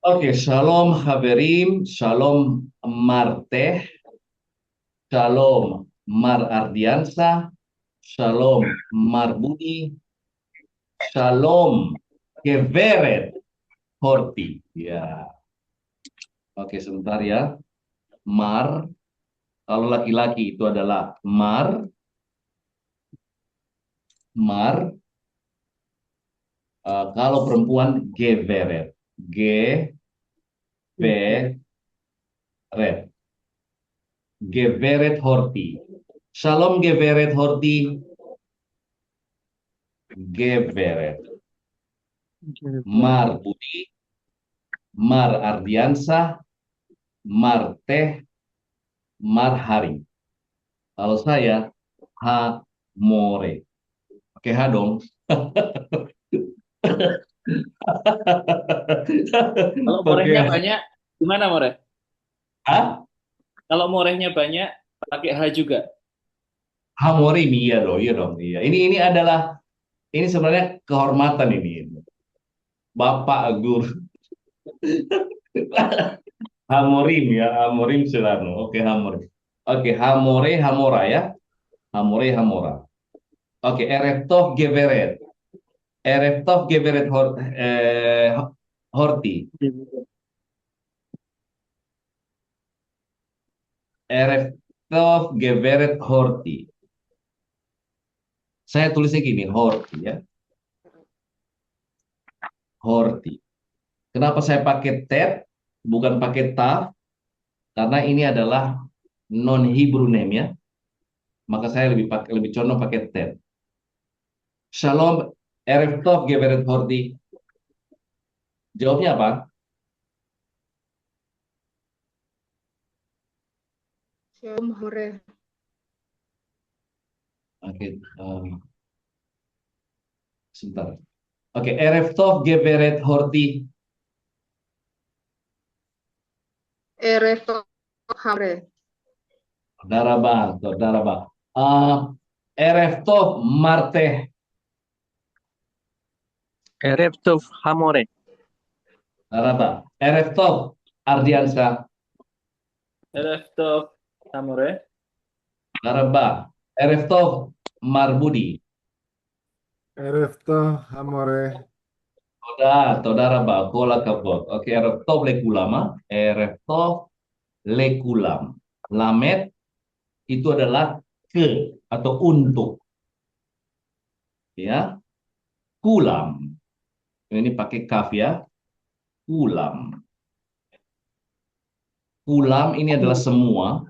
Oke, shalom Haverim, shalom Marteh, shalom Mar Ardiansa, shalom Mar Budi, shalom Geveret Horti. Ya, oke sebentar ya. Mar, kalau laki-laki itu adalah Mar. Kalau perempuan Geveret, Geveret, Geveret Horti. Shalom Geveret Horti, Geveret. Mar Budi, Mar Ardiansah, Mar Teh, Mar Hari. Kalau saya, Ha More. Pakai H dong. Kalau morehnya Oke. banyak, gimana moreh? Hah? Kalau morehnya banyak, pakai H juga. Ha More ini iya dong, iya dong. Iya. Ini adalah ini sebenarnya kehormatan ini. Bapak Guru. Hamorim ya, Hamorim Silano. Oke, Hamorim. Oke, Hamore, Hamora ya. Hamore, Hamora. Oke, Ereftov Geveret. Ereftov Geveret Horti. Ereftov Geveret Horti. Saya tulisnya gini, Horti ya. Horti. Kenapa saya pakai tet, bukan pakai taf? Karena ini adalah non Hebrew name ya. Maka saya lebih condong pakai tet. Shalom, Ereftov Geveret Horti. Jawabnya apa? Shalom Hore. Oke, sebentar. Oke, Ereftov Geveret Horti. Erev Hore. Darabah, Darabah. Ereftov Marteh. ערב טוב, המורה. Darabah. Ereftov Ardiansa. Ereftov Samore. Darabah. Ereftov Marbudi. ערב טוב, המורה. Toda Rabah. Kola kabot. Oke, Ereftov Lekulama. Ereftov Lekulam. Lamet itu adalah ke atau untuk. Ya. Kulam. Ini pakai kaf ya. Kulam. Kulam ini adalah semua.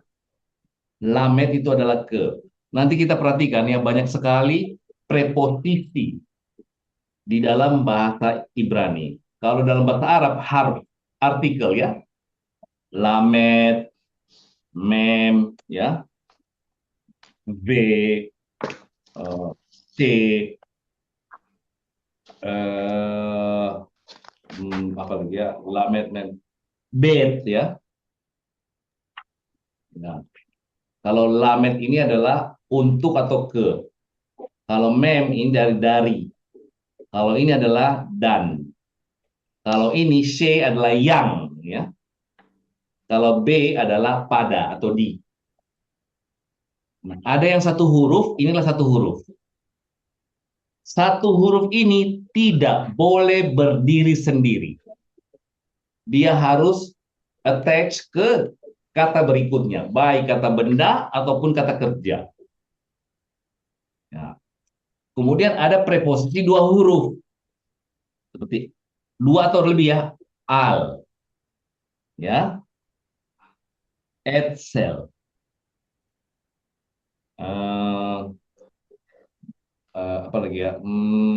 Lamet itu adalah ke. Nanti kita perhatikan ya banyak sekali preposisi di dalam bahasa Ibrani. Kalau dalam bahasa Arab harf, artikel ya. Lamet, mem, ya, v, c, eh, apa lagi ya, lamet, mem, bet ya. Nah, kalau lamet ini adalah untuk atau ke. Kalau mem ini dari. Kalau ini adalah dan. Kalau ini C adalah yang, ya. Kalau B adalah pada atau di. Nah, ada yang satu huruf, inilah satu huruf. Satu huruf ini tidak boleh berdiri sendiri. Dia harus attach ke kata berikutnya, baik kata benda ataupun kata kerja. Ya. Kemudian ada preposisi dua huruf, seperti dua atau lebih ya, al, ya, edsel, uh, apa lagi ya,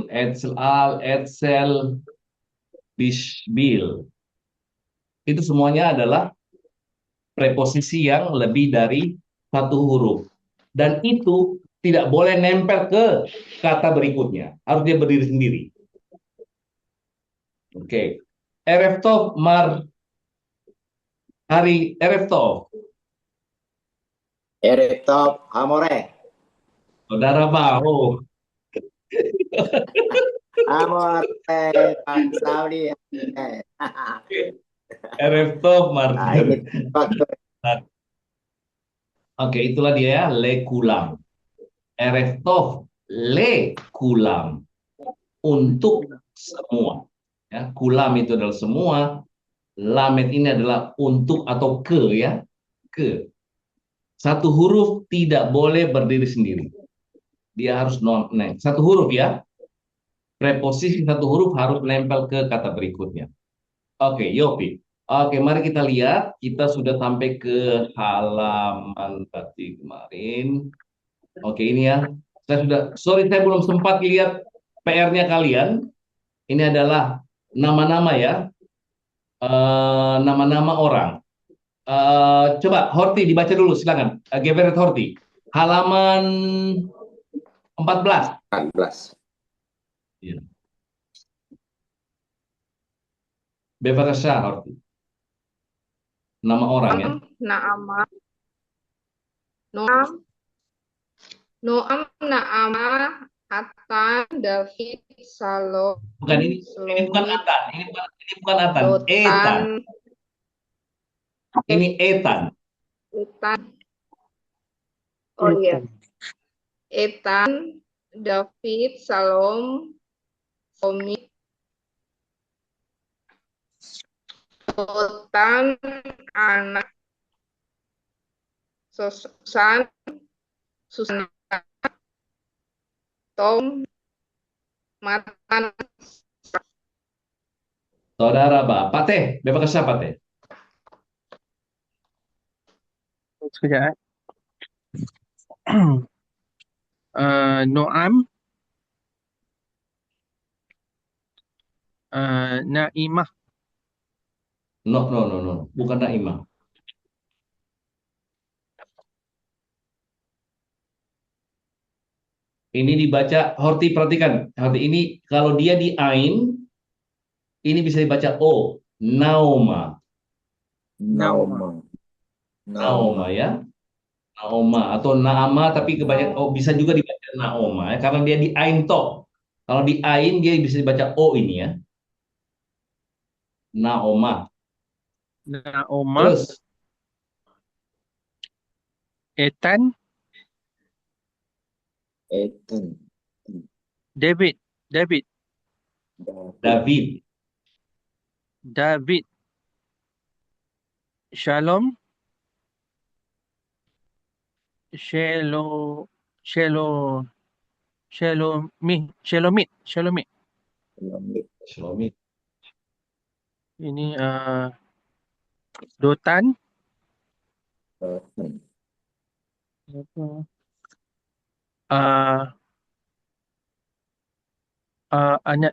edsel al, edsel, bisbil, itu semuanya adalah preposisi yang lebih dari satu huruf. Dan itu tidak boleh nempel ke kata berikutnya. Harus dia berdiri sendiri. Oke. Ereftov Mar Hari Ereftov. Erektop Hamore. Saudara Bahu. Amore, Pak Saudi. Erev Tov, Nah, ini Martin. faktor. Oke, itulah dia ya, le kulam. Erev Tov, le kulam. Untuk semua. Ya, kulam itu adalah semua. Lamet ini adalah untuk atau ke ya. Ke. Satu huruf tidak boleh berdiri sendiri. Dia harus satu huruf ya. Preposisi satu huruf harus nempel ke kata berikutnya. Oke, Yopi. Oke, mari kita lihat. Kita sudah sampai ke halaman tadi kemarin. Oke, ini ya. Sorry, saya belum sempat lihat PR-nya kalian. Ini adalah nama-nama ya. Nama-nama orang. Coba Horti dibaca dulu, silakan. Geveret Horti. Halaman 14. 14. Ya. Bevara Horti. Nama orang ya. Naama. Noam. Noam, Naama, Atan, David, Salom, Bukan ini bukan Selomit, Atan, ini bukan Atan, Etan. Lotan, Ini Etan. Etan. Oh iya. Etan, David, Salom, Selomit, Lotan, anak Susan, Susana, Tom, Matan, Saudara Pak Teh, bebas Pak Teh. Sekejap. Noam, Naimah, No, no, no, no, bukan Naimah. Ini dibaca, Horti perhatikan, Horti ini kalau dia di Ain, ini bisa dibaca O, Naoma, Nauma. Naoma ya, Naoma atau Naama, tapi kebanyakan oh bisa juga dibaca Naoma ya, karena dia di Ain toh. Kalau di Ain dia bisa dibaca O ini ya, Naoma. Naoma, Terus Etan, Ethan. David, David. David, David, Shalom, Shelo, Shelo, Shelomit. Selomit. Shalomit, Ini Dotan, Ethan. uh, Anat,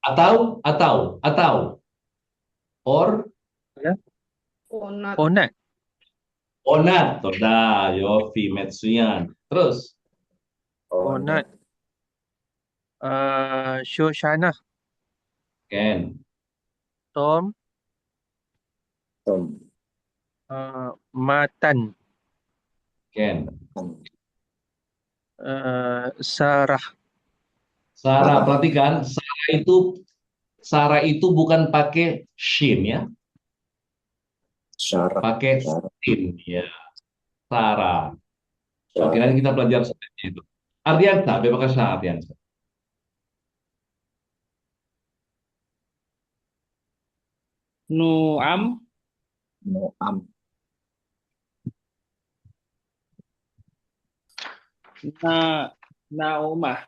atau, or ya, Onat, Onat, Onat, toda, Yofi, Metsuyan. Terus, Onat, Shoshana, Ken, Tom, Tom. Matan, Ken. Sarah, Sarah, perhatikan, Sarah itu bukan pakai shin ya, Syarah. pakai sin ya, Sarah. Oke, nanti kita belajar seperti itu. Ardiansa, bebas Ardiansa. Nuam, Noam. Naomah,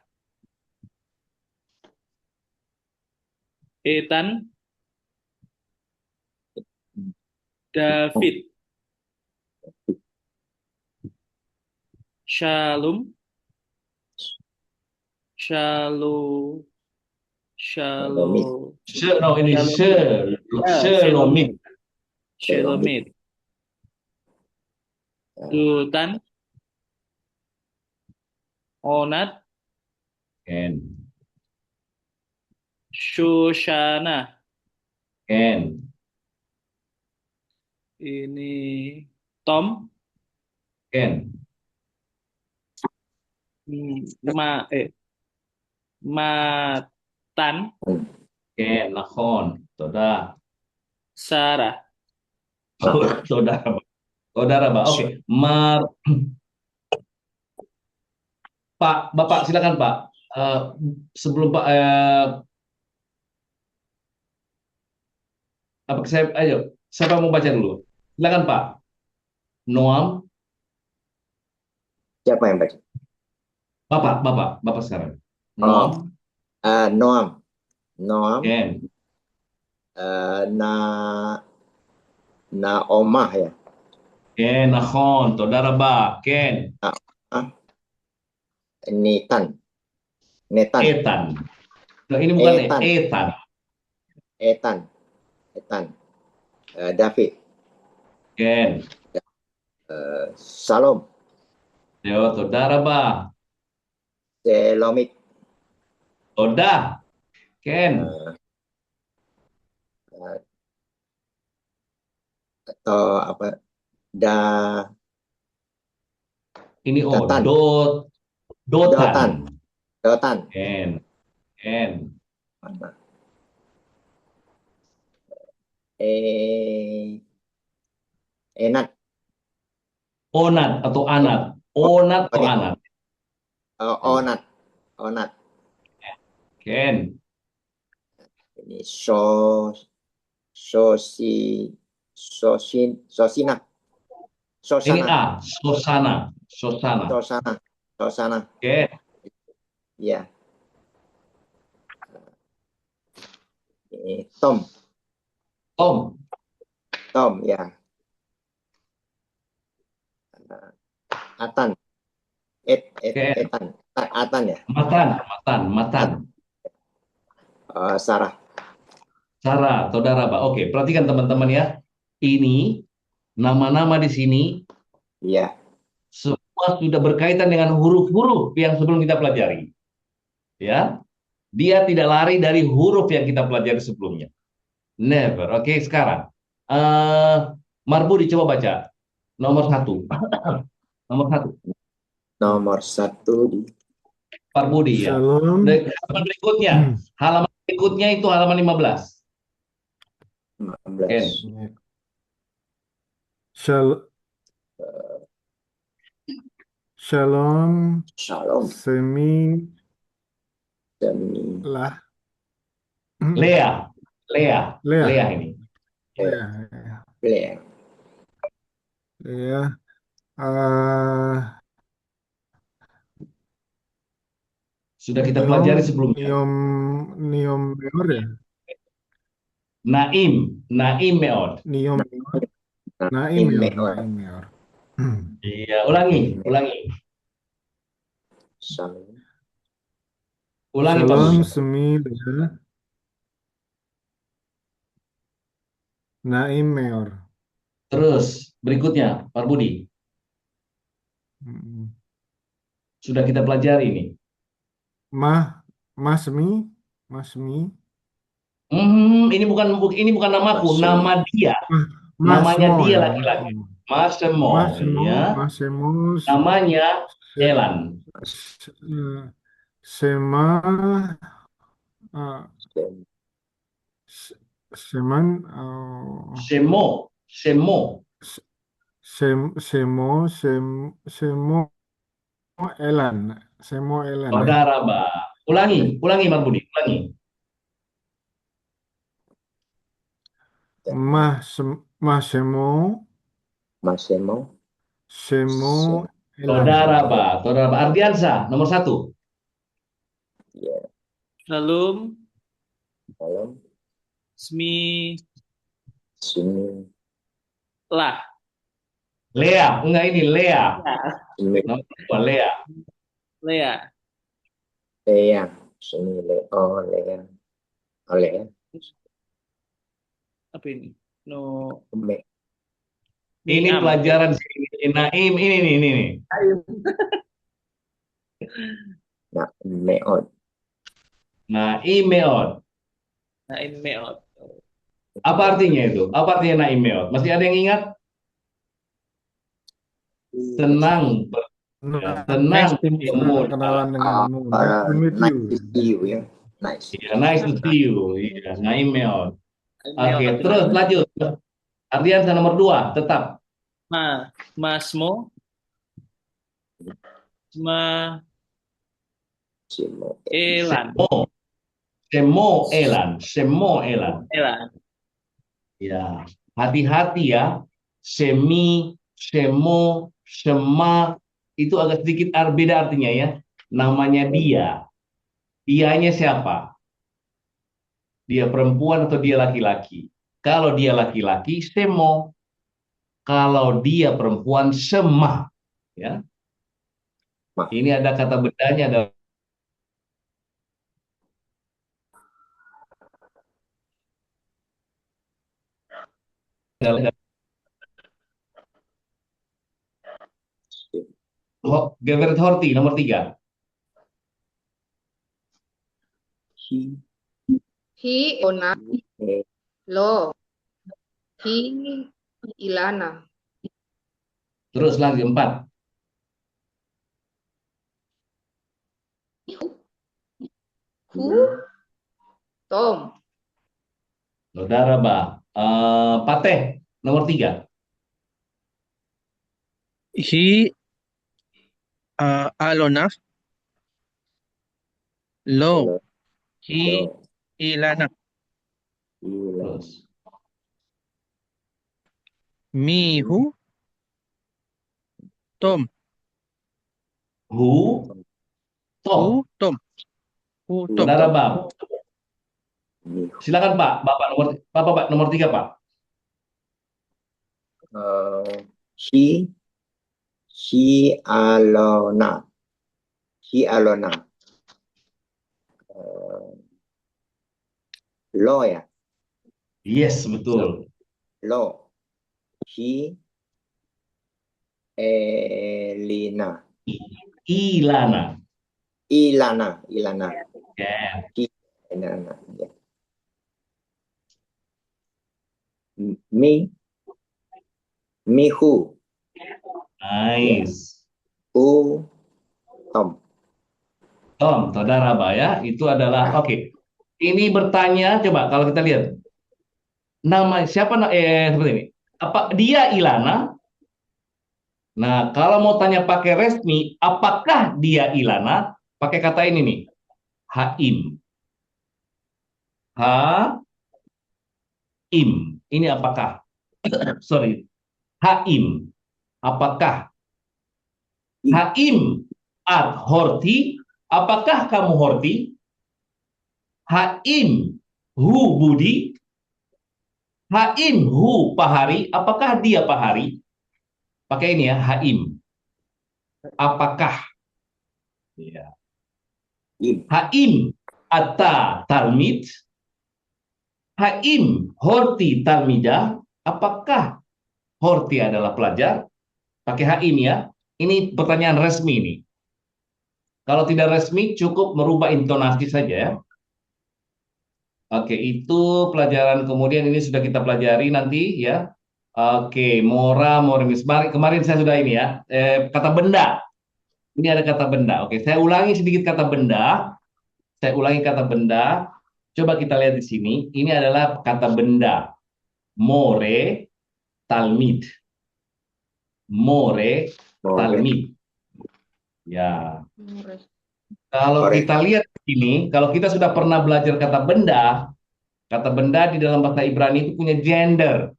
Etan, David, Shalom, Shalom, Shalom, No, ini Shelomit. Shelomit, Dutan, Onat, Ken, Shoshana, Ken, ini Tom, Ken, Ma, Matan. Ken, Nahon. Toda. Sarah. Saudara. Saudara, Pak. Oke. Pak, Bapak silakan Pak. Sebelum Pak, ayo, siapa mau baca dulu? Silakan Pak. Noam, Siapa yang baca? Bapak sekarang. Oh. Noam, Noam. Noam. Ken, Na Naomah ya. Ken, Nahon, Saudara Ba, Ken, Netan. Netan. Etan. Nah, ini bukan Etan. Etan. Etan. David. Ken, Salom. yo, Saudara Ba, Selomit. Oda, Ken, Atau apa? ini Datan. Dotan. Dotan. Ken, Mana? Enat. Onat atau Anat. Onat atau Anat. Onat. Ken, Ini Sosina. ini A, Sosana. Sosana. Ken, Ya. Ini Tom ya. Atan. Atan ya. Matan. Sarah. Sarah, saudara Pak. Oke, perhatikan teman-teman ya. Ini nama-nama di sini Iya. semua sudah berkaitan dengan huruf-huruf yang sebelum kita pelajari. Ya, dia tidak lari dari huruf yang kita pelajari sebelumnya. Never. Oke, sekarang Marbudi coba baca nomor 1. Nomor 1 di Marbudi ya. Shalom. Halaman berikutnya itu halaman 15. 15. Ken. Shalom. Semi. Lah. Lea ini. Lea. Sudah kita pelajari sebelumnya. Niom Meor ya? Naim Meod. Niom Meor. Iya, ulangi. Ulangi Pak Shalom Budi. Semi Lea. Naim Meor. Terus berikutnya Pak Budi. Sudah kita pelajari ini. Masmi. Ini bukan namaku, nama dia. Namanya dia laki-laki. Masemo. Ya. Namanya Elan. Elan. Saudara, Mbak. Ulangi Marbudi, ulangi. Semo Elan. Saudara, Mbak. Ardiansa, nomor 1. Shalom. Smi. Lah. Lea, enggak ini Lea. Nomor 2, Lea. Lea. Lea. Apa ini? Ini pelajaran sini. Naim ini. Naim Meod. Apa artinya itu? Apa artinya Naim Meod? Masih ada yang ingat? Senang Ya, Nah, senang Nice to meet you. bertemu. kenalan denganmu. Nice to meet Nice you. to see you ya. Nice. Ya, nice to see you. Ya, Naimel. Email Oke, atau terus lanjut. Ardiansa nomor 2, tetap. Masmo, Ma Simo. Elan, Semo. Semo Elan. Semo Elan. Elan. Ya, hati-hati ya. Semi, semo, sema itu agak sedikit beda artinya ya. Namanya dia. Dianya siapa? Dia perempuan atau dia laki-laki? Kalau dia laki-laki, semo. Kalau dia perempuan, sema. Ya, Ma. ini ada kata bedanya adalah Gerrit Horti nomor 3. Hi. Hi Ona Eh, lo. Hi Ilana. Terus lagi 4. Hu Tom. Saudara Pateh nomor 3. He Alona. Lo. Lo. He Lo. Ilana. Ilan. Terus Me who? Tom. Hu Tom. Who? Tom. Who Tom. Saudara Bab. Ni. Silakan Pak. Bapak nomor 3 Pak. Hi. Hi Alona. Hi Alona. Lo ya. Yes, betul. Lo. Hi Elina. Ilana. Ilana. Ilana. Ya. Ilana. Ya. Me. Me who? Nice. Who? Tom. Tom, saudara Ba ya, itu adalah oke. Ini bertanya, coba kalau kita lihat nama siapa seperti ini. Apa dia Ilana? Nah, kalau mau tanya pakai resmi, apakah dia Ilana? Pakai kata ini nih. Haim. Haim. Ini apakah? Sorry. Haim. Apakah? Haim at Horti. Apakah kamu Horti? Haim hu Budi. Haim hu Pahari. Apakah dia Pahari? Pakai ini ya, Haim. Apakah? Ya. Im. Haim ata talmid. Haim Horti talmida. Apakah Horti adalah pelajar? Pakai Haim ya. Ini pertanyaan resmi nih. Kalau tidak resmi cukup merubah intonasi saja ya. Oke, itu pelajaran kemudian ini sudah kita pelajari nanti ya. Oke, moramis. Kemarin saya sudah ini ya. Kata benda. Ini ada kata benda. Oke, saya ulangi sedikit kata benda. Saya ulangi kata benda. Coba kita lihat di sini. Ini adalah kata benda. More, talmid. More, talmid. Ya. Kalau Korek. kita lihat ini, kalau kita sudah pernah belajar kata benda di dalam bahasa Ibrani itu punya gender.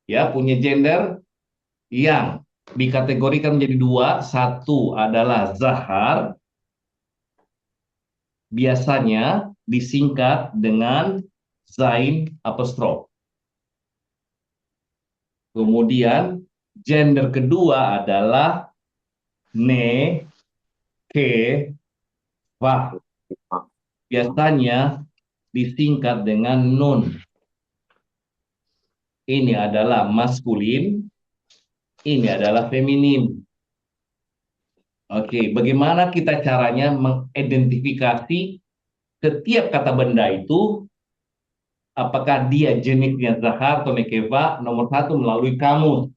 Ya, punya gender yang dikategorikan menjadi 2. Satu adalah zahar, biasanya disingkat dengan zain apostrof. Kemudian gender kedua adalah ne, ke, va. Biasanya disingkat dengan nun. Ini adalah maskulin, ini adalah feminin. Oke, bagaimana kita caranya mengidentifikasi setiap kata benda itu, apakah dia jenisnya zahar atau nekeva? Nomor 1 melalui kamus.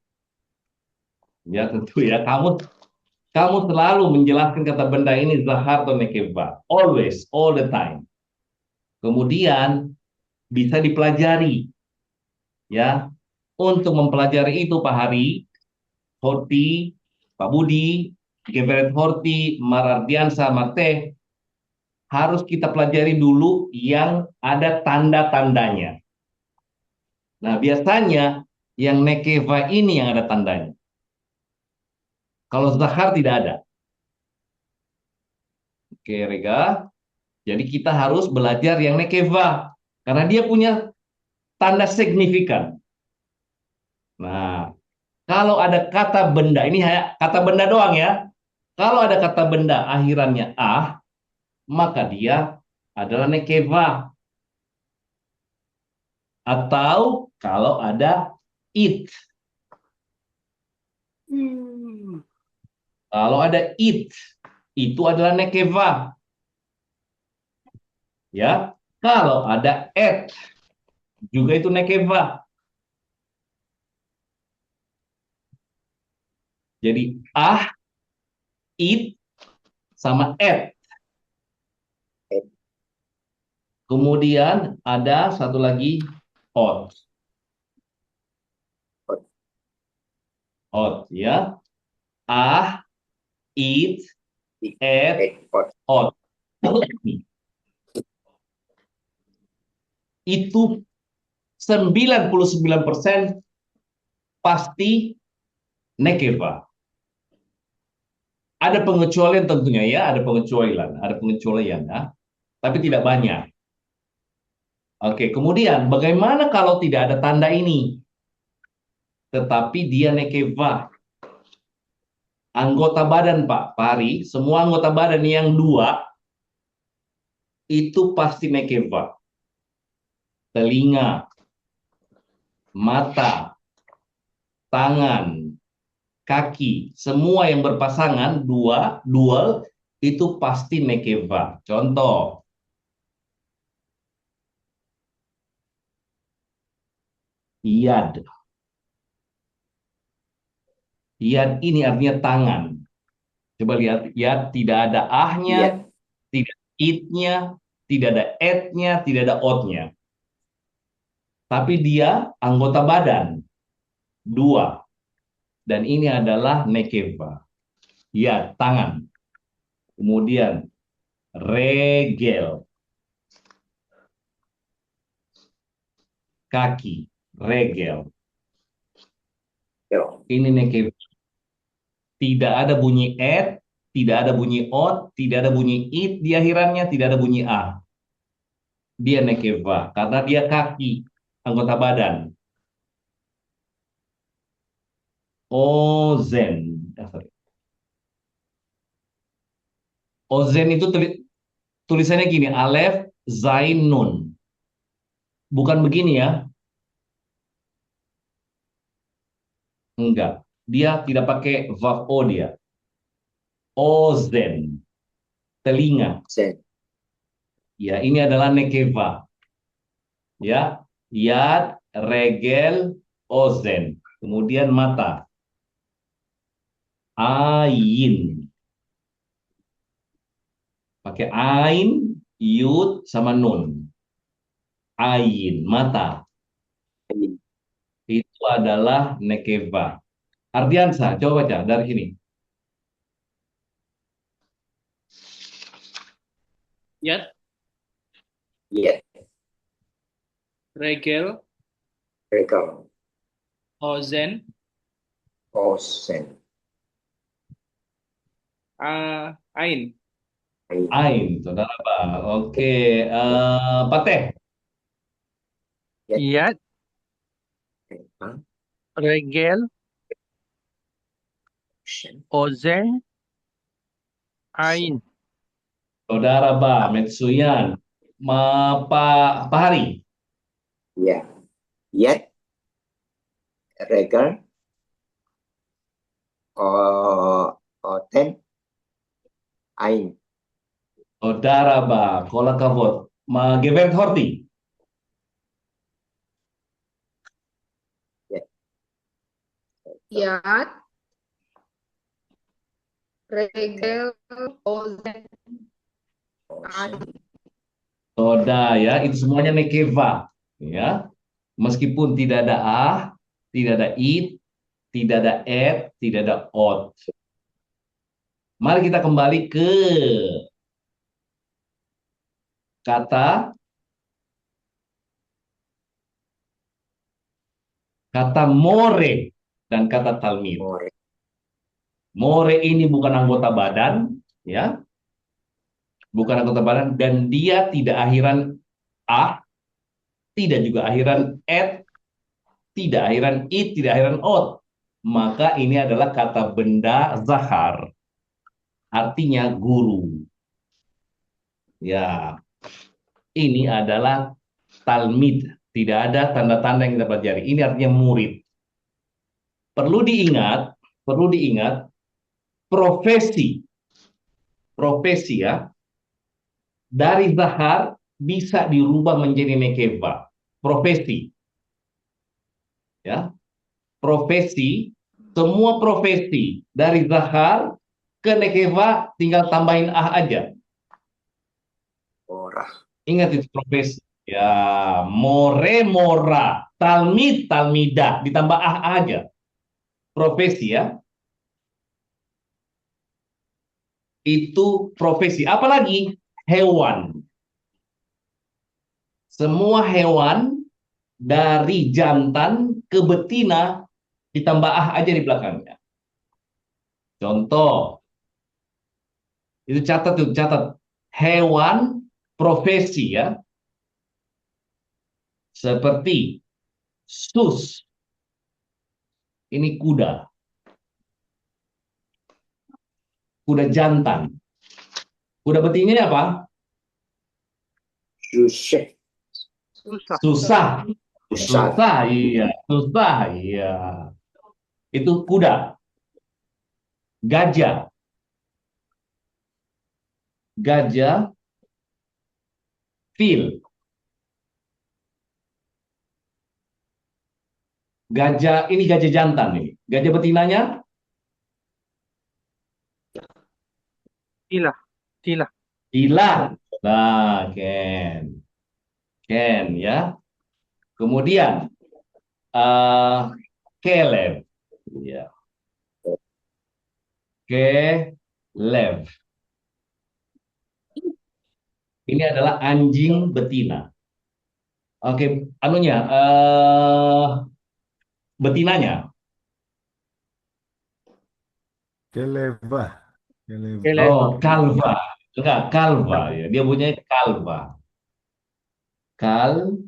Ya tentu ya, kamus Kamu selalu menjelaskan kata benda ini zahar atau nekeva. Always, all the time. Kemudian bisa dipelajari. Ya, untuk mempelajari itu Pak Hari, Horti, Pak Budi, Geveret Horti, Marardiansa, Marte, harus kita pelajari dulu yang ada tanda-tandanya. Nah, biasanya yang nekeva ini yang ada tandanya. Kalau zahar tidak ada. Oke, Rega. Jadi kita harus belajar yang nekeva. Karena dia punya tanda signifikan. Nah, kalau ada kata benda, ini kata benda doang ya. Kalau ada kata benda akhirannya ah, maka dia adalah nekeva. Atau kalau ada it. Kalau ada it, itu adalah nekeva. Ya, kalau ada et, juga itu nekeva. Jadi ah, it, sama et. Kemudian ada satu lagi ot. Ot ya. Ah, it, et, ot. Itu 99% pasti nekeva. Ada pengecualian tentunya ya, ada pengecualian ya, tapi tidak banyak. Oke, kemudian bagaimana kalau tidak ada tanda ini? Tetapi dia nekeva. Anggota badan Pak Pari, semua anggota badan yang dua itu pasti nekeva. Telinga, mata, tangan, kaki, semua yang berpasangan dual itu pasti nekeva. Contoh, yad. Yad ini artinya tangan. Coba lihat, yad tidak ada ahnya, tidak itnya, tidak ada etnya, tidak ada otnya. Tapi dia anggota badan. Dua. Dan ini adalah nekeva. Yad, tangan. Kemudian, regel. Kaki, regel. Ini nekeva. Tidak ada bunyi et, tidak ada bunyi ot, tidak ada bunyi it di akhirannya, tidak ada bunyi a. Dia nekeva karena dia kaki, anggota badan. Ozen. Ozen itu tulisannya gini, alef, zain, nun. Bukan begini ya. Enggak. Dia tidak pakai vav o dia. Ozen. Telinga. Ya, ini adalah nekeva. Ya, yad, regel, ozen. Kemudian mata. Ain. Pakai ain, yud, sama nun. Ain, mata. Itu adalah nekeva. Ardiansa, coba baca dari sini. Yad, Yet, regel, regal, ozen, osen, ain. Ain, saudara Pak. Oke, Pateh. Yad, regel, ozen, ain. Saudara Ba, Metsuyan. Pak Hari. ya, yet, regal, oten, ain, Saudara Ba, Kola Kavot. Gevert Horti. Yad, Regel, ozen, Osen. ain. Toda ya, itu semuanya nekeva ya. Meskipun tidak ada ah, tidak ada it, tidak ada et, tidak ada ot. Mari kita kembali ke kata kata more dan kata talmid. More. More ini bukan anggota badan, ya, bukan anggota badan, dan dia tidak akhiran ah, tidak juga akhiran et, tidak akhiran it, tidak akhiran ot. Maka ini adalah kata benda zahar, artinya guru. Ya, ini adalah talmid. Tidak ada tanda-tanda yang kita pelajari. Ini artinya murid. Perlu diingat, profesi, profesi ya, dari zahar bisa dirubah menjadi nekeva. Profesi, ya, profesi, semua profesi dari zahar ke nekeva tinggal tambahin ah aja. Ora. Ingat itu profesi. Ya, more, mora, talmid, talmida, ditambah ah aja. Profesi ya. Itu profesi. Apalagi hewan. Semua hewan dari jantan ke betina ditambah ah aja di belakangnya. Contoh, itu catat tuh, catat. Hewan profesi ya. Seperti sus. Ini kuda. Kuda jantan. Kuda betinanya apa? Susah. Susah. Susah. Susah. Susah, iya. Susah, iya. Itu kuda. Gajah. Gajah. Fil. Gajah, ini gajah jantan nih. Gajah betinanya Tila. Tila. Ila. Nah, Ken. Ken ya. Kemudian Caleb. Ya. Caleb. Ini adalah anjing betina. Oke, anunya betinanya. Keleva. Keleva. Keleva. Oh, kalva. Enggak, kalva ya. Dia punya kalva. Kal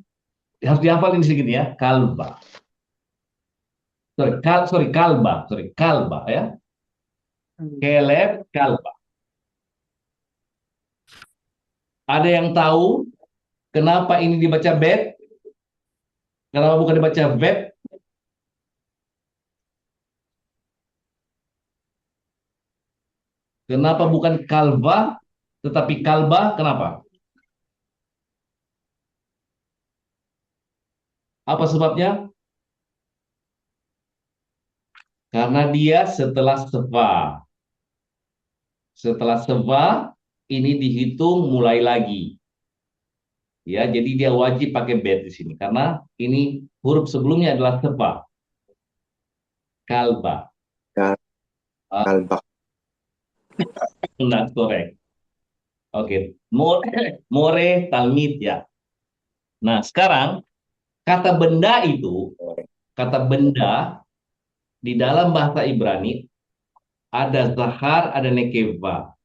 harus dihafalin sedikit ya. Kalva. Sorry, kalba. Sorry, kalba ya. Caleb, kalba. Ada yang tahu kenapa ini dibaca bet? Kenapa bukan dibaca vet? Kenapa bukan kalva tetapi kalba? Kenapa? Apa sebabnya? Karena dia setelah seva. Setelah seva ini dihitung mulai lagi. Ya, jadi dia wajib pakai bet di sini karena ini huruf sebelumnya adalah seva. Kalba. Kalbak. Not correct. Oke, more talmid ya. Nah, sekarang kata benda itu, kata benda di dalam bahasa Ibrani ada zahar, ada nekeva,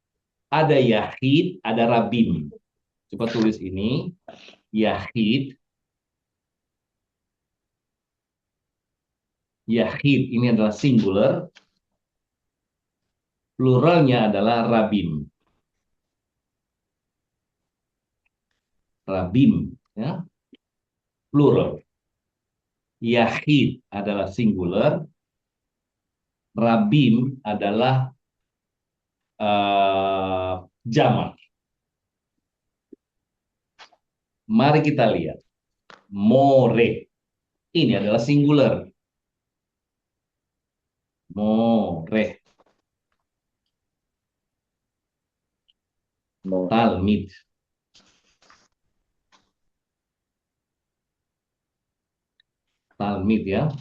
ada yahid, ada rabim. Coba tulis ini, yahid. Yahid ini adalah singular, pluralnya adalah rabim. Rabim, ya, plural. Yahid adalah singular, rabim adalah jamak. Mari kita lihat. More. Ini adalah singular. More. Talmid. Talmid ya.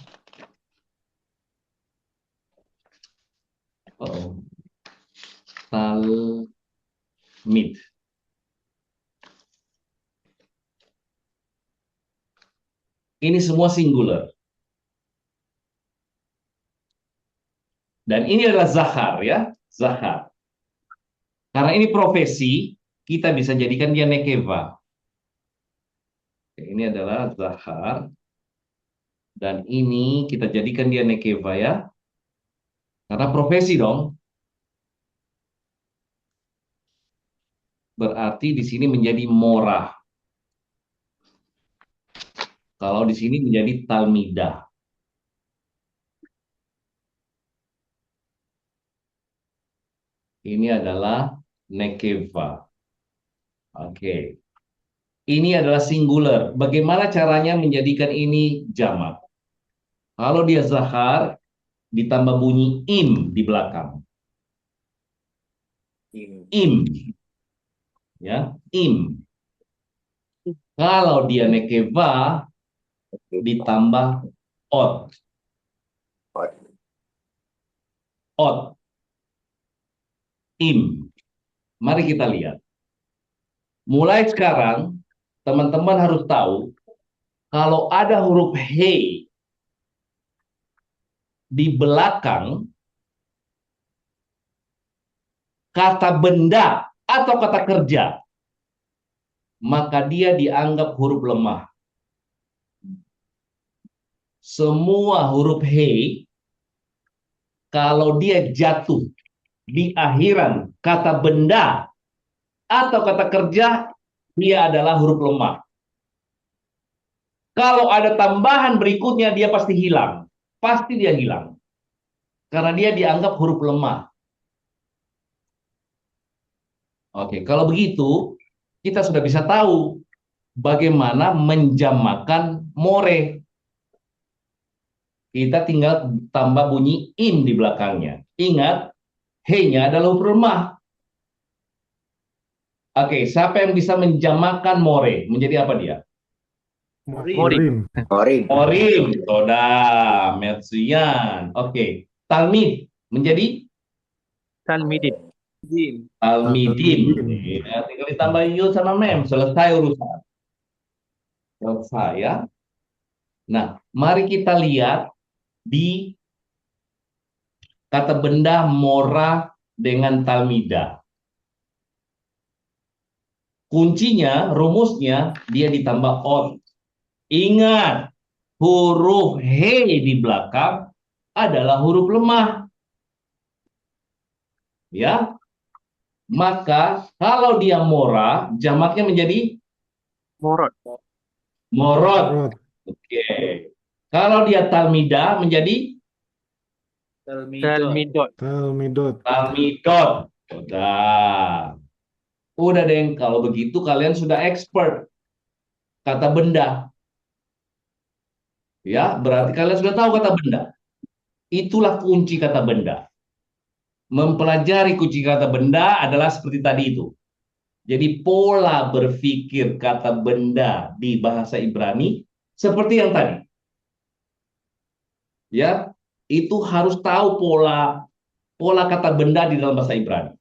Oh. Talmid. Ini semua singular. Dan ini adalah zahar ya, zahar. Karena ini profesi, kita bisa jadikan dia nekeva. Ini adalah zahar. Dan ini kita jadikan dia nekeva ya. Karena profesi dong. Berarti di sini menjadi morah. Kalau di sini menjadi talmidah. Ini adalah nekeva. Oke. Ini adalah singular. Bagaimana caranya menjadikan ini jamak? Kalau dia zahar, ditambah bunyi im di belakang. Im. Ya, im. Kalau dia nekeva, ditambah ot. Ot. Im. Mari kita lihat. Mulai sekarang, teman-teman harus tahu, kalau ada huruf he di belakang kata benda atau kata kerja, maka dia dianggap huruf lemah. Semua huruf he, kalau dia jatuh di akhiran kata benda atau kata kerja, dia adalah huruf lemah. Kalau ada tambahan berikutnya, dia pasti hilang. Pasti dia hilang. Karena dia dianggap huruf lemah. Oke, kalau begitu, kita sudah bisa tahu bagaimana menjamakan more. Kita tinggal tambah bunyi im di belakangnya. Ingat, he-nya adalah huruf lemah. Oke, siapa yang bisa menjamakan more? Menjadi apa dia? Morim. Morim. Toda, Mersian. Oke, talmid menjadi Talmidin. Jim. talmidin. Talmidin. Ya, tinggal ditambah yud sama mem, selesai urusan. Selesai ya. Nah, mari kita lihat di kata benda mora dengan talmida. Kuncinya, rumusnya, dia ditambah on. Ingat, huruf he di belakang adalah huruf lemah. Ya. Maka kalau dia mora, jamaknya menjadi Morot. morot. Morot. Oke. Kalau dia talmida menjadi Talmidot. Talmidot. talmidot. Udah deh, kalau begitu kalian sudah expert kata benda. Ya, berarti kalian sudah tahu kata benda. Itulah kunci kata benda. Mempelajari kunci kata benda adalah seperti tadi itu. Jadi pola berpikir kata benda di bahasa Ibrani seperti yang tadi. Ya, itu harus tahu pola kata benda di dalam bahasa Ibrani.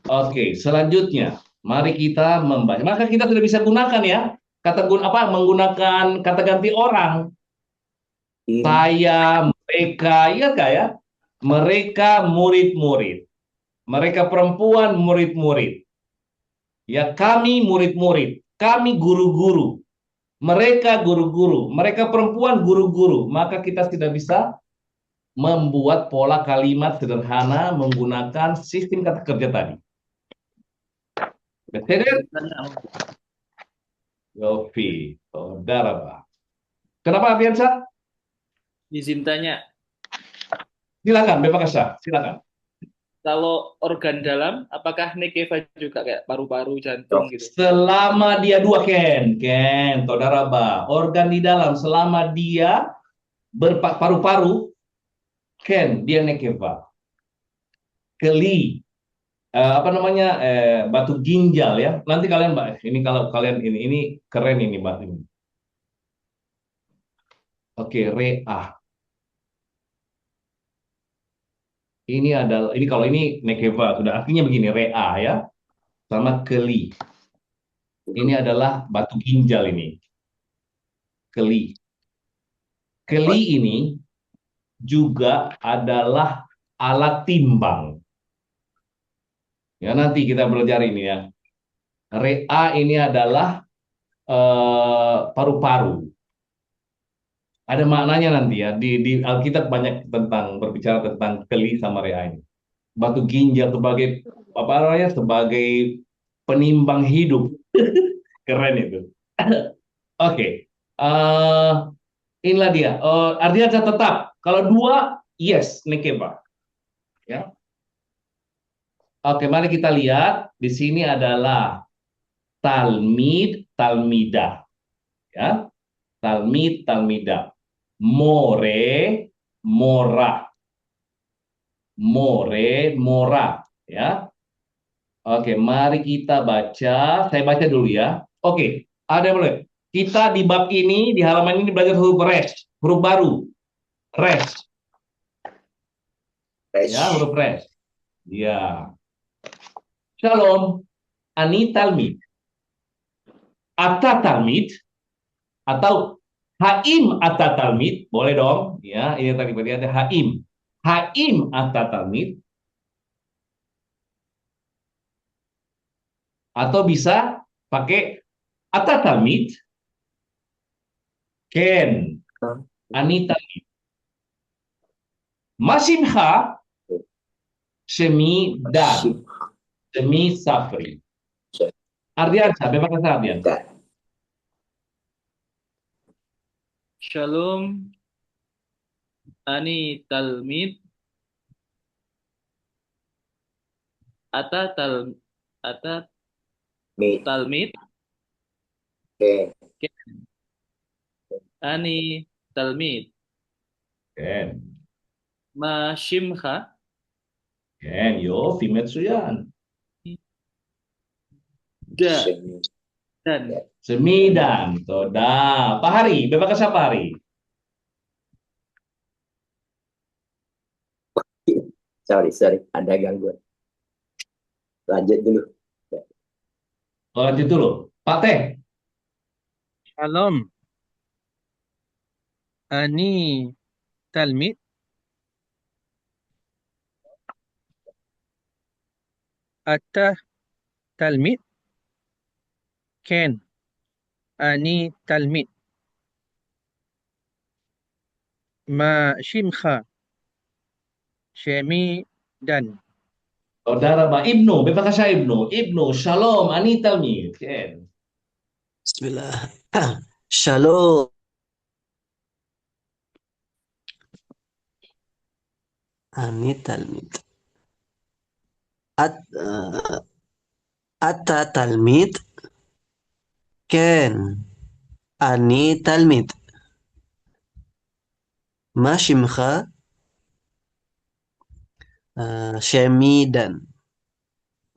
Oke, selanjutnya mari kita membaca. Maka kita sudah bisa gunakan ya menggunakan kata ganti orang. Saya, mereka, iya nggak ya? Mereka murid-murid. Mereka perempuan murid-murid. Ya, kami murid-murid. Kami guru-guru. Mereka guru-guru. Mereka perempuan guru-guru. Maka kita tidak bisa membuat pola kalimat sederhana menggunakan sistem kata kerja tadi. Betul? Yofi, saudara Pak. Kenapa Afiansa? Izin tanya, Silakan, bebas silakan. kalau organ dalam, apakah nekeva juga kayak paru-paru, jantung gitu? Selama dia dua Ken, saudara Ba, organ di dalam selama dia paru-paru, Ken, dia nekeva. Keli, apa namanya, batu ginjal ya. Nanti kalian mbak, ini kalau kalian ini keren ini mbak ini. Oke, rea. Ini adalah ini kalau ini nekeva sudah artinya begini rea ya, sama keli. Ini adalah batu ginjal ini, keli. Keli ini juga adalah alat timbang. Ya nanti kita belajar ini ya. Rea ini adalah paru-paru. Ada maknanya nanti ya. Di Alkitab banyak tentang berbicara tentang keli sama rea ini. Batu ginjal sebagai apa namanya? Sebagai penimbang hidup. Keren itu. Oke. Eh, inilah dia. Artinya tetap. Kalau dua, yes, nekeba. Ya. Oke, mari kita lihat. Di sini adalah talmid, talmidah. Ya. Talmid, talmidah. More, mora. More, mora. Ya. Oke, mari kita baca. Saya baca dulu ya. Oke, ada yang boleh. Kita di bab ini, di halaman ini belajar huruf res. Huruf baru. Res. Ya, huruf res. Ya. Shalom. Ani talmid. Ata talmid. Atau haim ata talmid. Boleh dong. Ya, ini tadi berarti ada haim. Haim ata talmid. Atau bisa pakai ata talmid. Ken. Ani talmid. Masimha. Semi dan. Semi safri. Ardiansa, bebas kata Ardiansa. Shalom, ani talmid, ata Mid. talmid, Ken. ani talmid, Ken. ma shimcha, Ken, yo, Fimetsuyan. da, Semi. dan. Semidan, toda. Pak Hari, bebas kata Pak Hari. Sorry, ada gangguan. Lanjut dulu. Lanjut dulu. Pak Teh. Shalom. Ani talmid. Ata talmid. Ken. Ani talmid. Ma shimcha. Shemi dan. Saudara Pak Ibnu, bebas kata Ibnu. Ibnu, Shalom, Anita Mi. Ken. Bismillah. Shalom. Ani talmid. Ata talmid. Ken. Ani talmid. Ma shimcha. Shemi dan.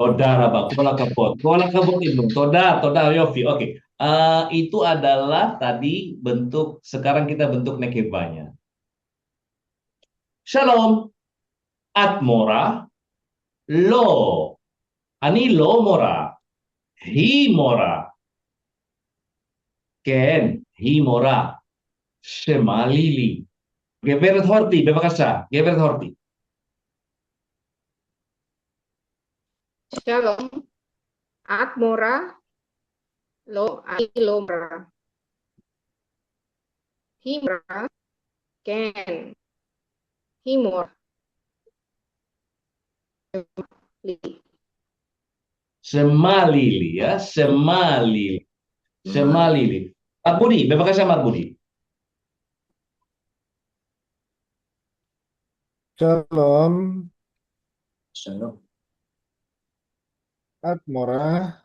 Saudara Pak, kola kabot. Kola kabot Ibnu. Toda, Yofi. Oke. Itu adalah tadi bentuk, sekarang kita bentuk nekebanya. Shalom. Atmora. Lo. Ani lo mora. Hi mora. Ken. Hi mora. Shemalili. Geveret horti, bebas kata. Geveret horti. Shalom. At mora. Lo ai lo mora. Himra. Ken. Himor. Li. Semalili ya, semalili. Semalili. Pak Budi, bebas kata Pak Budi. Shalom. Shalom. Atmora.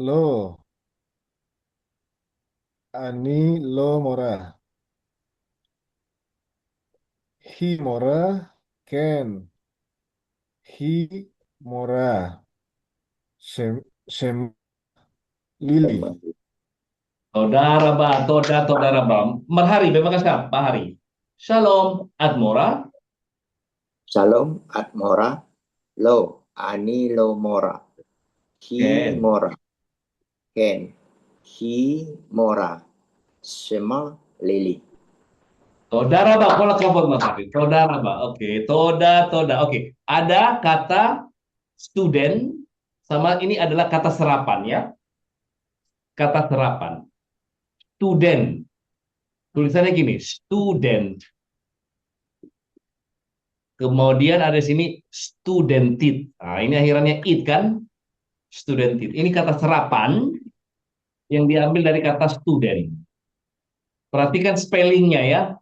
Lo. Ani lo mora. Hi mora. Ken. Hi Mora. Shem Lili. Tema. Toda raba. Marhari, bebas Pak Hari. Shalom, Admora. Shalom Atmora. Lo. Ani lo mora. Hi Ken. mora. Ken. Hi mora. Shema Lili. Toda raba, kola kabut Mas Hari. Toda raba. Oke, toda. Oke, ada kata student sama ini adalah kata serapan ya. Kata serapan. Student. Tulisannya gini, student. Kemudian ada di sini studentit. Nah, ini akhirannya it kan? Studentit. Ini kata serapan yang diambil dari kata student. Perhatikan spellingnya ya.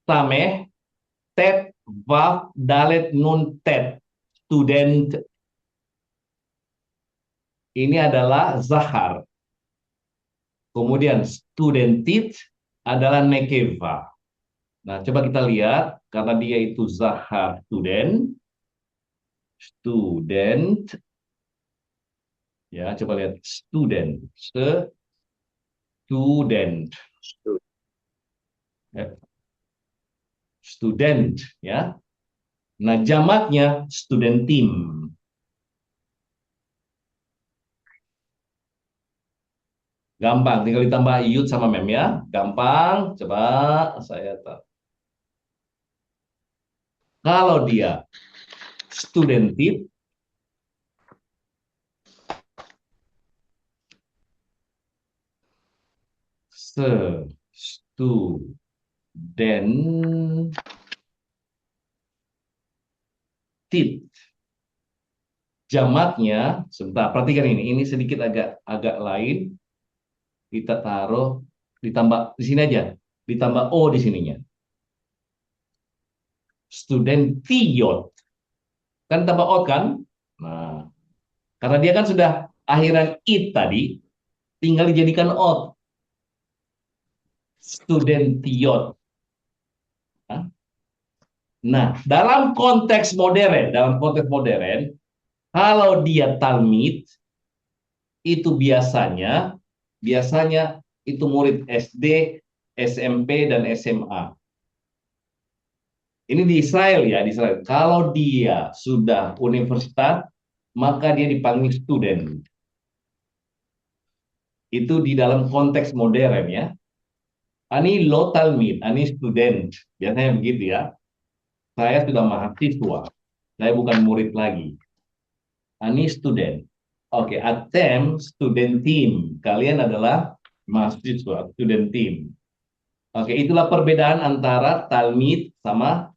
Sameh, tet, vav, dalet, nun, tet. Student. Ini adalah zahar. Kemudian studentit adalah nekeva. Nah, coba kita lihat. Karena dia itu zahar student. Student. Ya, coba lihat. Student. Student. Ya. Student. Ya. Nah, jamaknya studentim. Gampang, tinggal ditambah yud sama mem ya. Gampang, coba saya tahu. Kalau dia studentit, studentit. Jamaknya, sebentar, perhatikan ini sedikit agak lain. Kita taruh, ditambah di sini aja, ditambah o di sininya. Studentiot. Kan tambah o kan? Nah, karena dia kan sudah akhiran it tadi, tinggal dijadikan o. Studentiot. Nah, dalam konteks modern, kalau dia talmid, itu biasanya itu murid SD, SMP, dan SMA. Ini di Israel ya, di Israel. Kalau dia sudah universitas, maka dia dipanggil student. Itu di dalam konteks modern ya. Ani lo talmid, ani student. Biasanya begitu ya. Saya sudah mahasiswa. Saya bukan murid lagi. Ani student. Oke, atem student team. Kalian adalah mahasiswa, student team. Oke, itulah perbedaan antara talmid sama.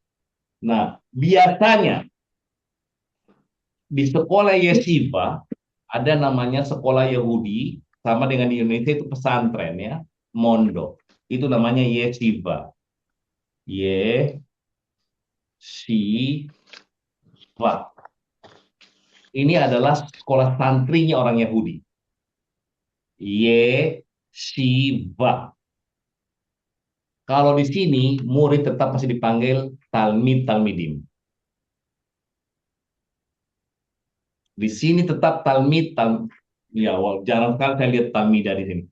Nah, biasanya di sekolah yeshiva ada namanya sekolah Yahudi, sama dengan di Indonesia itu pesantren ya, mondok. Itu namanya yeshiva. Yeshiva. Ini adalah sekolah santrinya orang Yahudi. Yeshiva. Kalau di sini murid tetap masih dipanggil talmidim. Di sini tetap ya, jarang sekali saya lihat talmidah di sini.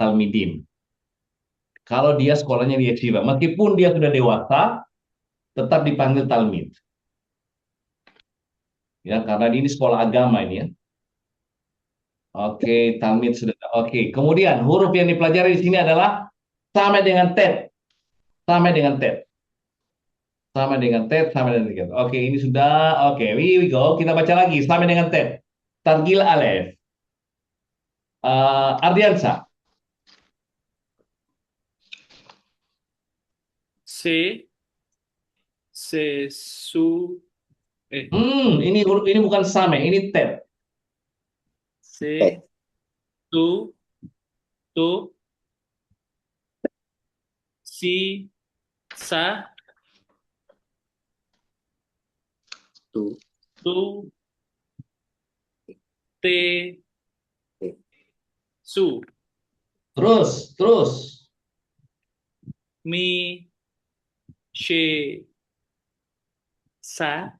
Talmidim. Kalau dia sekolahnya di yeshiva, meskipun dia sudah dewasa, tetap dipanggil talmid. Ya, karena ini sekolah agama ini ya. Oke, talmid sudah. Oke, kemudian huruf yang dipelajari di sini adalah sama dengan tet. Sama dengan tet. Oke, ini sudah. Oke, we go. Kita baca lagi. Sama dengan tet. Targil alef. Ardiansa. Su, Ini huruf ini bukan sama, ini tet. se, tu, si, sa, Tu. te, su, Terus. mi, she, sa,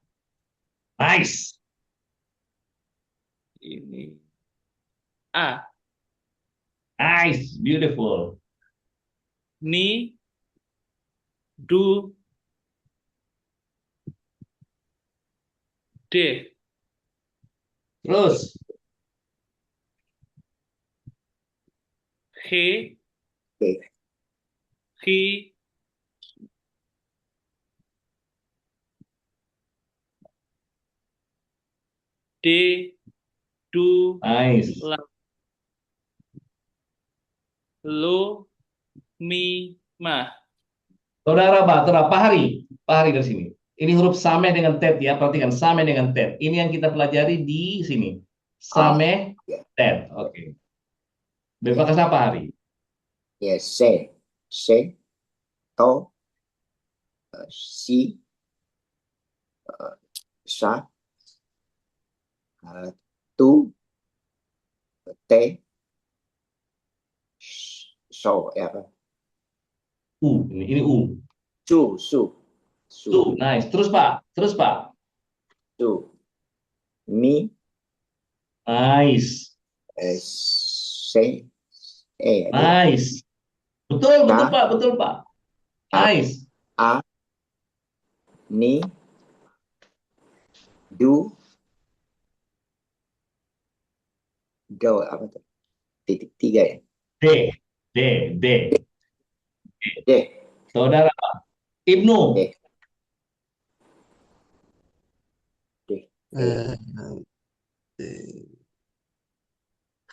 Nice. Ini A. Nice. Beautiful. Ni. Du. D. Terus. He. Oke. Hi. D. Du. Nice. La. Lo. Mi. Ma. Saudara Pak Hari. Pak Hari dari sini. Ini huruf sameh dengan tet ya. Perhatikan sameh dengan tet. Ini yang kita pelajari di sini. Sameh, Ya. tet. Oke. Bebas apa Hari? Ya, se, to, si, sa, tu, te, so, ya apa? U. Ini U. Su, Su. Nice. Terus Pak. su, mi, Nice. se, ya. Nice. Betul Nah. Pak. Nice. A, ni, du, do, apa tuh? Titik 3 ya. D. D, Saudara Pak. Ibnu. D. eh,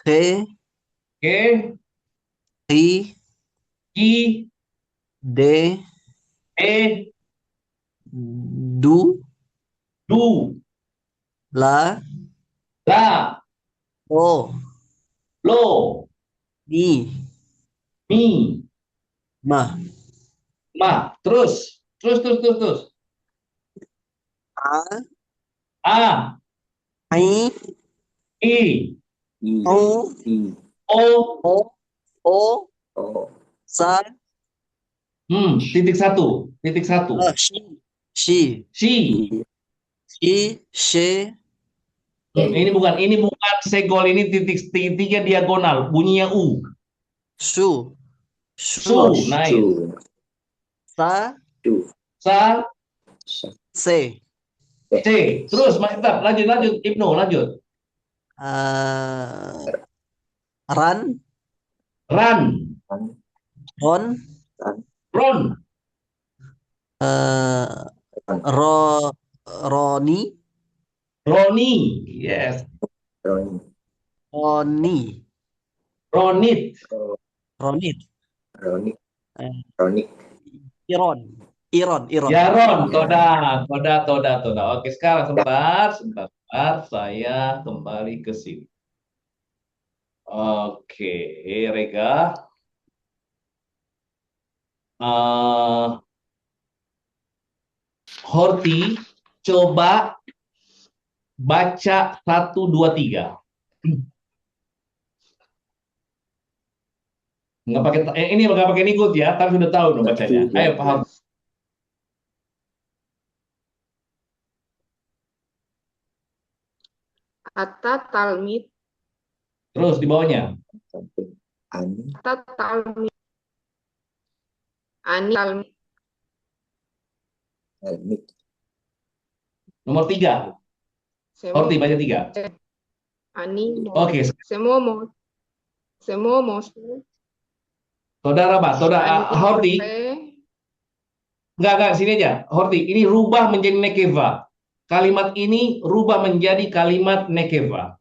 He, Oke. Hi, I. De, E. Du, Du. La, La. O, Lo. Mi, Mi. Ma, Ma. Terus. A, A. I, I. I, O, I, O. O, O, Sa, Titik satu. Shi, Si. She, Ini bukan segol, ini titiknya diagonal, bunyinya U. Su, Su, nice. su, Sa, du, Sa, Se, C. Terus mantap, lanjut Ibnu, lanjut. Ran, Ran, Ron, Ron, Roni, Roni, yes. Roni, Roni, Ronit, Ronit, Roni, eh, Roni, Iron, Yaron, Toda. Oke, sekarang sebentar, saya kembali ke sini. Oke, Rega. Horti, coba baca 1, 2, 3. Ini nggak pakai nikut ya, tapi sudah tahu dong bacanya. Ayo Pak Horti. Ata talmid. Terus di bawahnya. samping ani, Ata talmid. Ani talmid. elmik, Nomor 3. Horti baca 3. Ani. Oke, Semomos. saudara Pak, Horti. Enggak, sini aja. Horti, ini rubah menjadi nekeva. Kalimat ini rubah menjadi kalimat nekeva.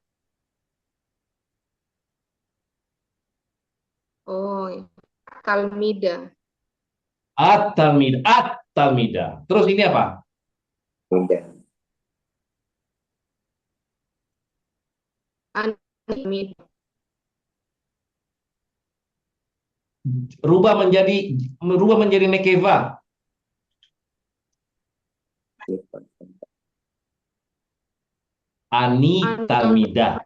Oh, talmida. At-talmida. Terus ini apa? muda, Ani. Rubah menjadi nekeva. Ani-talmida.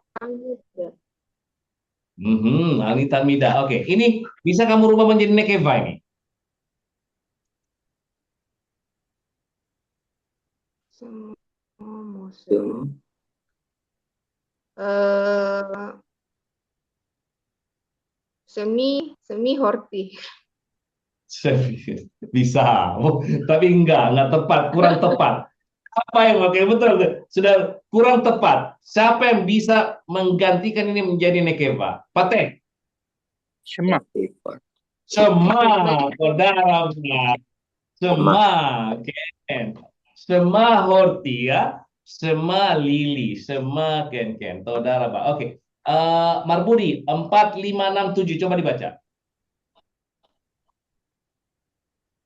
Ani-talmida. Oke, ini bisa kamu rubah menjadi nekeva ini. Semomos. Sem. Eh, semi horti. Bisa. Oh, tapi enggak tepat, kurang tepat. Apa yang oke betul, betul. Sudah kurang tepat. Siapa yang bisa menggantikan ini menjadi nekeva? Pateh. Shema. Sema, Baik. saudara. Sema, Ken. Sema horti ya. Sema lili. Sema Ken. Saudara, Pak. Oke. Marbudi 4, 5, 6, 7. Coba dibaca.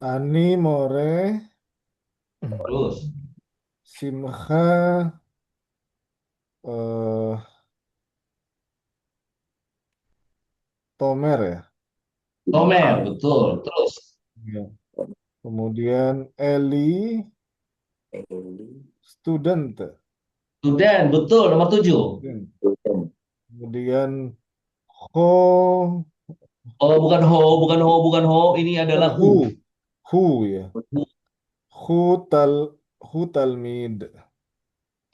Ani more. Terus. Simha. eh, Tomer ya. Tomer, betul. Terus. Ya. Kemudian Eli. Student. Student, betul. Nomor 7. Kemudian Ho. Oh, bukan ho. Ini adalah Who. who. Who ya. Who talmid.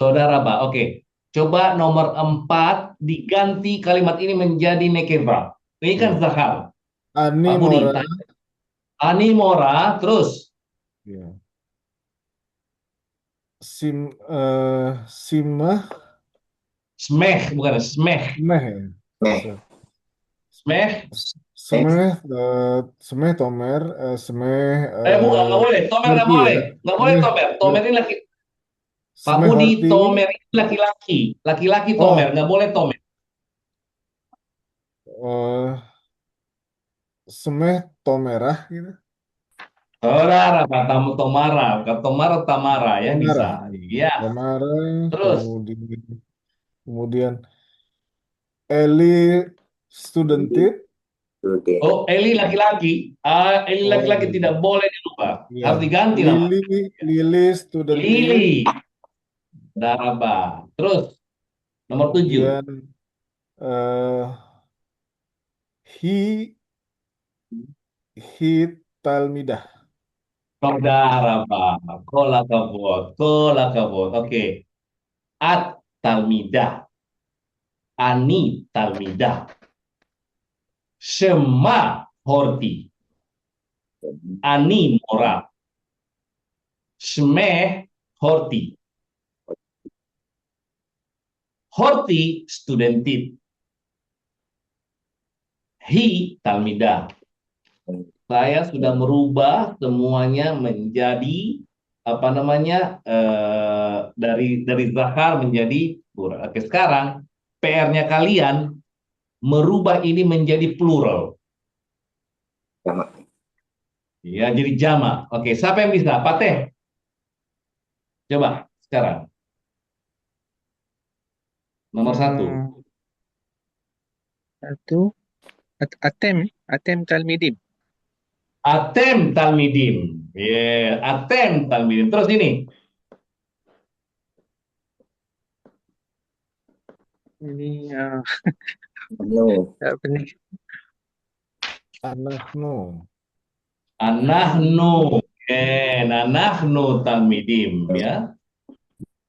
Saudara, Pak. Oke. Coba nomor 4 diganti kalimat ini menjadi nekeva. Ini kan Ya. zahar. Ani Pak Budi. mora. Animora, terus. Ya. Simah. Smeh, bukan smeh. Smeh ya. Meh. Smeh. Semeh Tomer. Semeh. Bukan, nggak boleh. Tomer nggak Horti boleh. ya. Nggak boleh Tomer. Tomer ini laki. Pak Semeh Budi, Horti. Tomer ini laki-laki. Laki-laki Oh. Tomer, nggak boleh Tomer. Semeh Tomerah gitu. Saudara, Pak Tomara. Kata Tomara, Tamara ya bisa. Tomara. Iya. Tomara. Terus. Kemudian Eli Studentit. Oh, Eli laki-laki. Eli laki-laki tidak boleh diubah. Ya. Harus diganti nama. Lili Studentit. Lili. Daraba. Terus nomor 7. Kemudian Hi Talmidah. Saudara, Pak. Kola kabut. Oke. At talmidah. Ani talmidah. Shema horti. Ani mora. Shmeh horti. Horti studentit. Hi talmidah. Saya sudah merubah semuanya menjadi apa namanya dari zahar menjadi plural. Oke, sekarang PR-nya kalian merubah ini menjadi plural. Jamak. Ya, jadi jama. Oke, siapa yang bisa? Pateh. Coba sekarang. Nomor 1. Satu. Atem talmidim. Atem talmidim. Atem talmidim. Terus ini. Ini No. apa nih? Anahnu. Anahnu. Anahnu talmidim ya.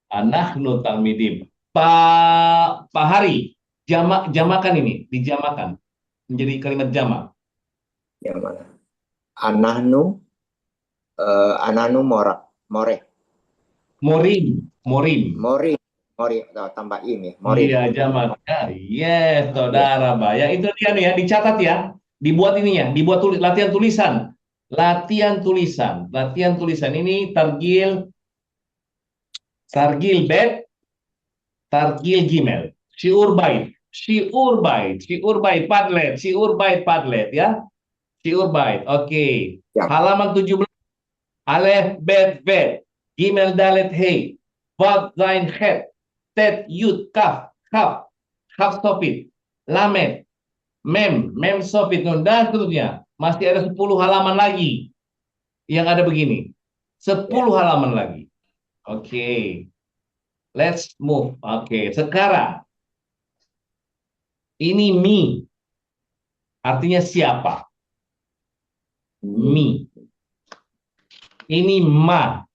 Anahnu talmidim. Pak Hari, jamakan ini, dijamakan menjadi kalimat jamak. Yang mana? Anahnu more. Morim. Mori tambah im ya. Mori. Iya, jamak. Yes, saudara, Mbak. Ya, itu dia nih ya, dicatat ya. Dibuat ini ya, dibuat latihan tulisan. Latihan tulisan ini targil bet, targil gimel. Syiur bait padlet ya. Syiur bait. Oke. Ya. Halaman 17. Alef bet, gimel dalet hei, vav zain het, tet yud kaf sofit, lamet, mem sofit nun, dan seterusnya. Masih ada 10 halaman lagi yang ada begini. 10 halaman lagi. Oke. Let's move. Oke, sekarang ini mi. Artinya siapa? Mi. Ini ma.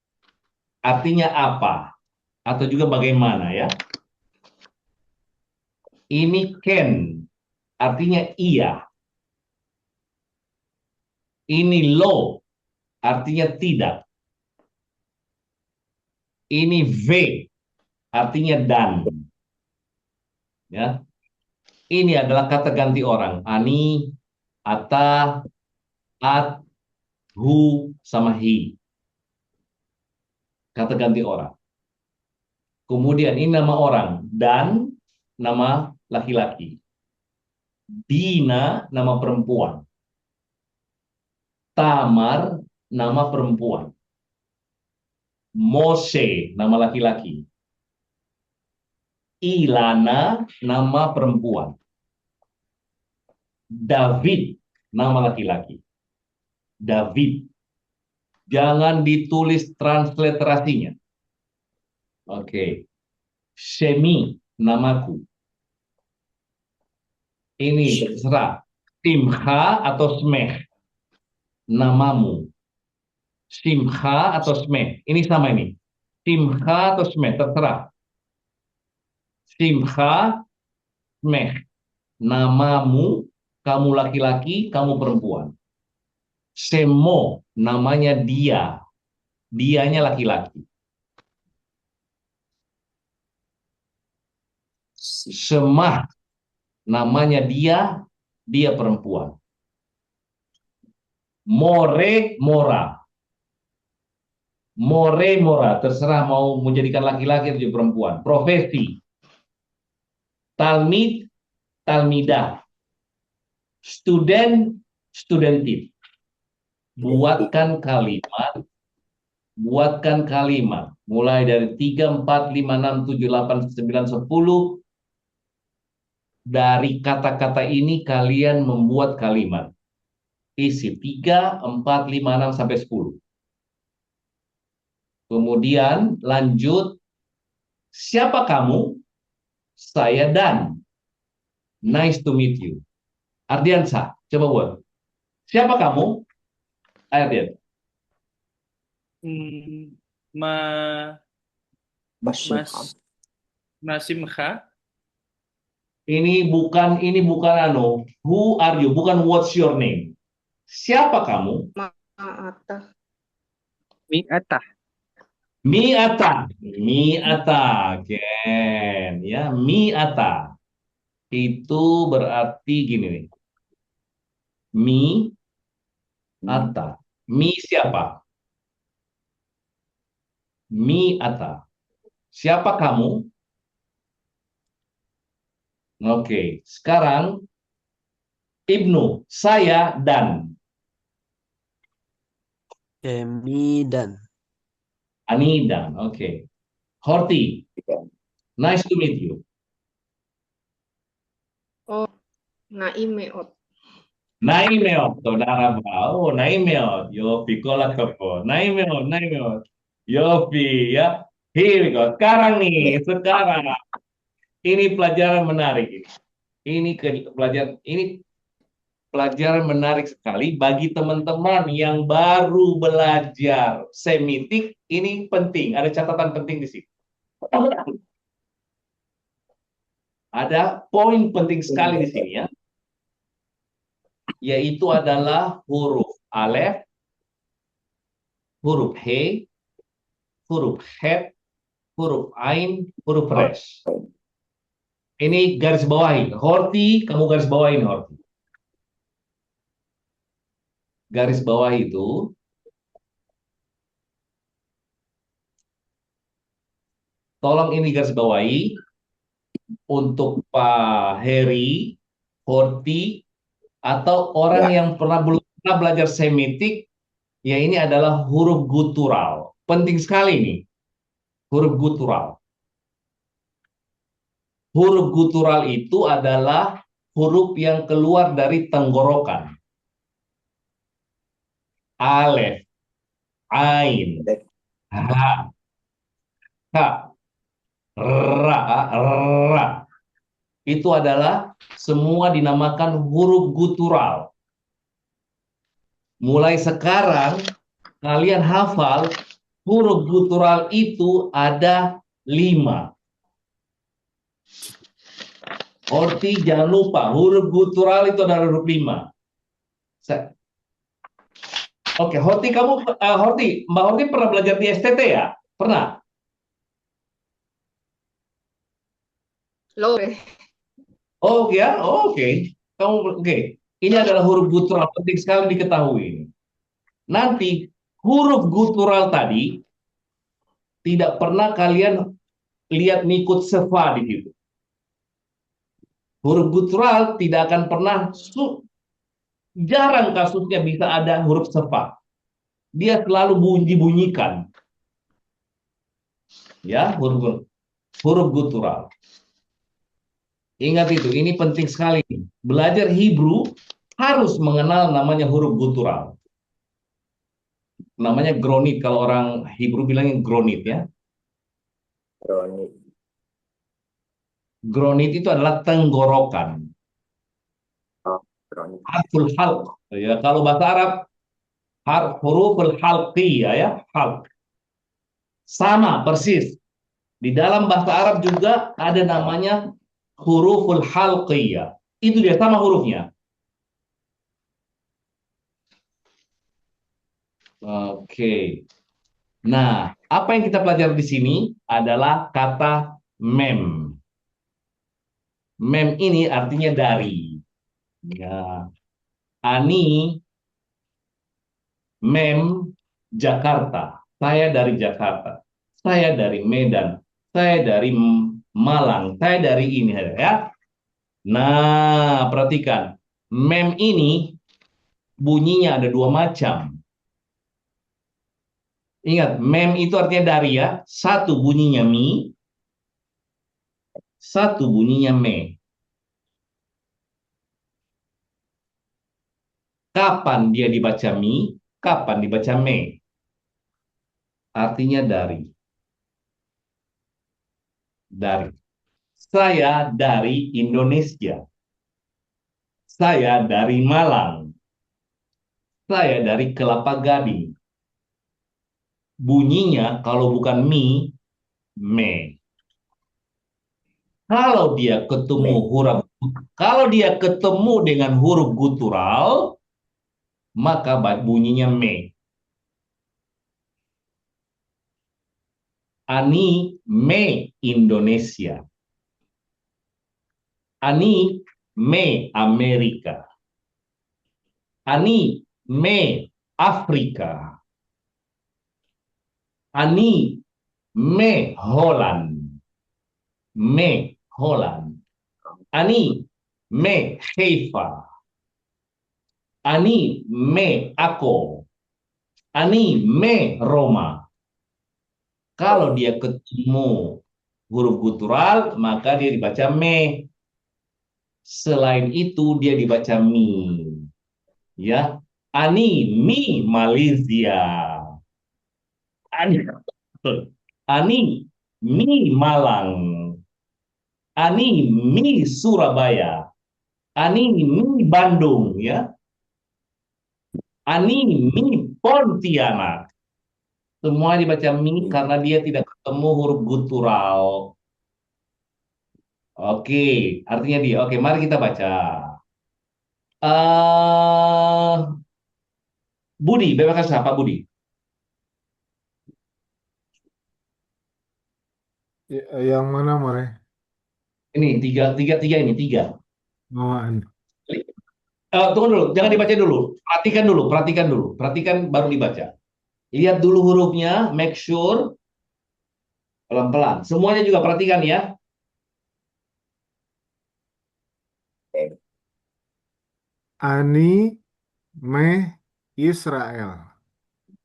Artinya apa? atau juga bagaimana ya. Ini can, artinya iya. Ini lo, artinya tidak. Ini v, artinya dan. Ya. Ini adalah kata ganti orang. Ani, ata, at, who, sama he. Kata ganti orang. Kemudian ini nama orang. Dan nama laki-laki. Dina, nama perempuan. Tamar, nama perempuan. Mose, nama laki-laki. Ilana, nama perempuan. David, nama laki-laki. David. Jangan ditulis transliterasinya. Oke. Shemi, namaku. Ini terserah. Simha atau Smeh, namamu. Simha atau Smeh. Ini sama ini. Simha atau Smeh, terserah. Simha, Smeh. Namamu, kamu laki-laki, kamu perempuan. Semo, namanya dia. Dianya laki-laki. Semah, namanya dia, dia perempuan. More, mora. More, mora. Terserah mau menjadikan laki-laki atau perempuan. Profesi. Talmid, talmidah. Student, studentit. Buatkan kalimat. Mulai dari 3, 4, 5, 6, 7, 8, 9, 10. Dari kata-kata ini kalian membuat kalimat. Isi 3, 4, 5, 6, sampai 10. Kemudian lanjut. Siapa kamu? Saya Dan. Nice to meet you. Ardiansa, coba buat. Siapa kamu? Ardian. Hmm, ma Bashim. mas Masimha. Ini bukan who are you, bukan what's your name. Siapa kamu? Ma'ata. Mi'ata. Mi'ata. Ken. Ya, mi'ata. Itu berarti gini nih. Mi'ata. Mi siapa? Mi'ata. Siapa kamu? Oke, sekarang Ibnu, saya Dan. Kemi dan Ani Dan, oke. Horti, nice to meet you. Oh, Naimeot. Naimeot, saudara bau, Naimeot, Yofi, kolak kepo, Naimeot, Yofi, ya. Here we go. Sekarang ini pelajaran menarik ini. Pelajaran menarik sekali bagi teman-teman yang baru belajar Semitik. Ini penting, ada catatan penting di sini. Ada poin penting sekali di sini ya. Yaitu adalah huruf alef, huruf he, huruf het, huruf ain, huruf res. Ini garis bawahi. Horti, kamu garis bawahi, Horti. Garis bawah itu tolong ini garis bawahi untuk Pak Heri, Horti, atau orang yang belum pernah belajar Semitik. Ya, ini adalah huruf gutural. Penting sekali ini. Huruf gutural. Huruf gutural itu adalah huruf yang keluar dari tenggorokan. Alef, ain, ha, ha, ra. Itu adalah semua dinamakan huruf gutural. Mulai sekarang kalian hafal huruf gutural itu ada 5. Horti, jangan lupa, huruf guttural itu adalah huruf 5. Oke, Horti, Mbak Horti pernah belajar di STT ya? Pernah? Lore. Oh ya, oke. Oke. Ini adalah huruf guttural, penting sekali diketahui. Nanti huruf guttural tadi tidak pernah kalian lihat nikut sefa di situ. Huruf guttural tidak akan pernah, jarang kasusnya bisa ada huruf sefa. Dia selalu bunyi-bunyikan. Ya, huruf guttural. Ingat itu, ini penting sekali. Belajar Hebrew harus mengenal namanya huruf guttural. Namanya gronit, kalau orang Hebrew bilangnya gronit ya. Roni. Gronit itu adalah tenggorokan. Oh, Roni. Harful halq. Ya, kalau bahasa Arab, huruful halqiyah ya, halq. Sama persis. Di dalam bahasa Arab juga ada namanya huruful halqiyah. Itu dia sama hurufnya. Oke. Nah, apa yang kita pelajari di sini adalah kata mem. Mem ini artinya dari. Ya. Ani mem Jakarta. Saya dari Jakarta. Saya dari Medan. Saya dari Malang. Saya dari ini ya. Nah, perhatikan. Mem ini bunyinya ada 2 macam. Ingat, mem itu artinya dari ya. Satu bunyinya mi, satu bunyinya me. Kapan dia dibaca mi, kapan dibaca me. Artinya dari. Dari. Saya dari Indonesia. Saya dari Malang. Saya dari Kelapa Gading. Bunyinya kalau bukan mi, me. Kalau dia ketemu dengan huruf guttural, maka bunyinya me. Ani me Indonesia. Ani me Amerika. Ani me Afrika. Ani me Holland. Me Holland. Ani me Haifa. Ani me Ako. Ani me Roma. Kalau dia ketemu huruf guttural, maka dia dibaca me. Selain itu dia dibaca mi. Ya, ani mi Malaysia. Ani mi Malang. Ani mi Surabaya. Ani mi Bandung ya. Ani mi Pontianak. Semua dibaca mi karena dia tidak ketemu huruf guttural. Oke, artinya dia. Oke, mari kita baca. eh Budi, bebas siapa Budi? Yang mana, Mare? Ini tiga ini tiga. Oh, Tunggu dulu, jangan dibaca dulu. Perhatikan baru dibaca. Lihat dulu hurufnya, make sure pelan-pelan. Semuanya juga perhatikan ya. Ani meh Israel.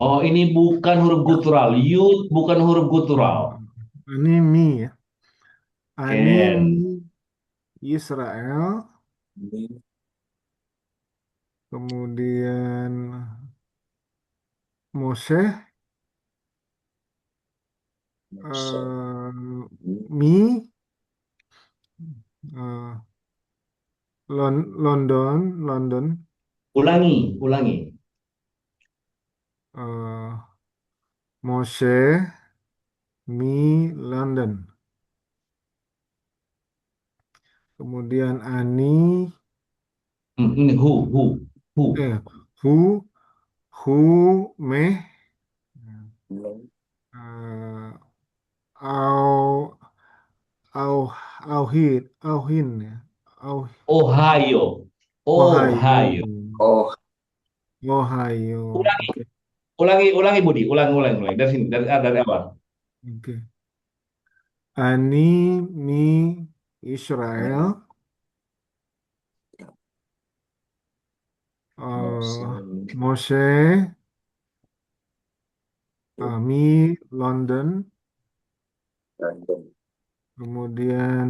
Oh, ini bukan huruf guttural. Yud bukan huruf guttural. Ani mi ya. Ani Ken. mi Israel. Kemudian Moshe mi eh, London Ulangi. Moshe Mi London. Kemudian Ani Ini who. eh who Meh Me, eh, Au Au Auhin ya. Ohio. Ohio. Ohio. Oh, Ohio. Oke. Ulangi Budi, ulangi dari sini, dari awal. Oke. Ani Mi Israel. Muslim, Moshe Mi London. London, Kemudian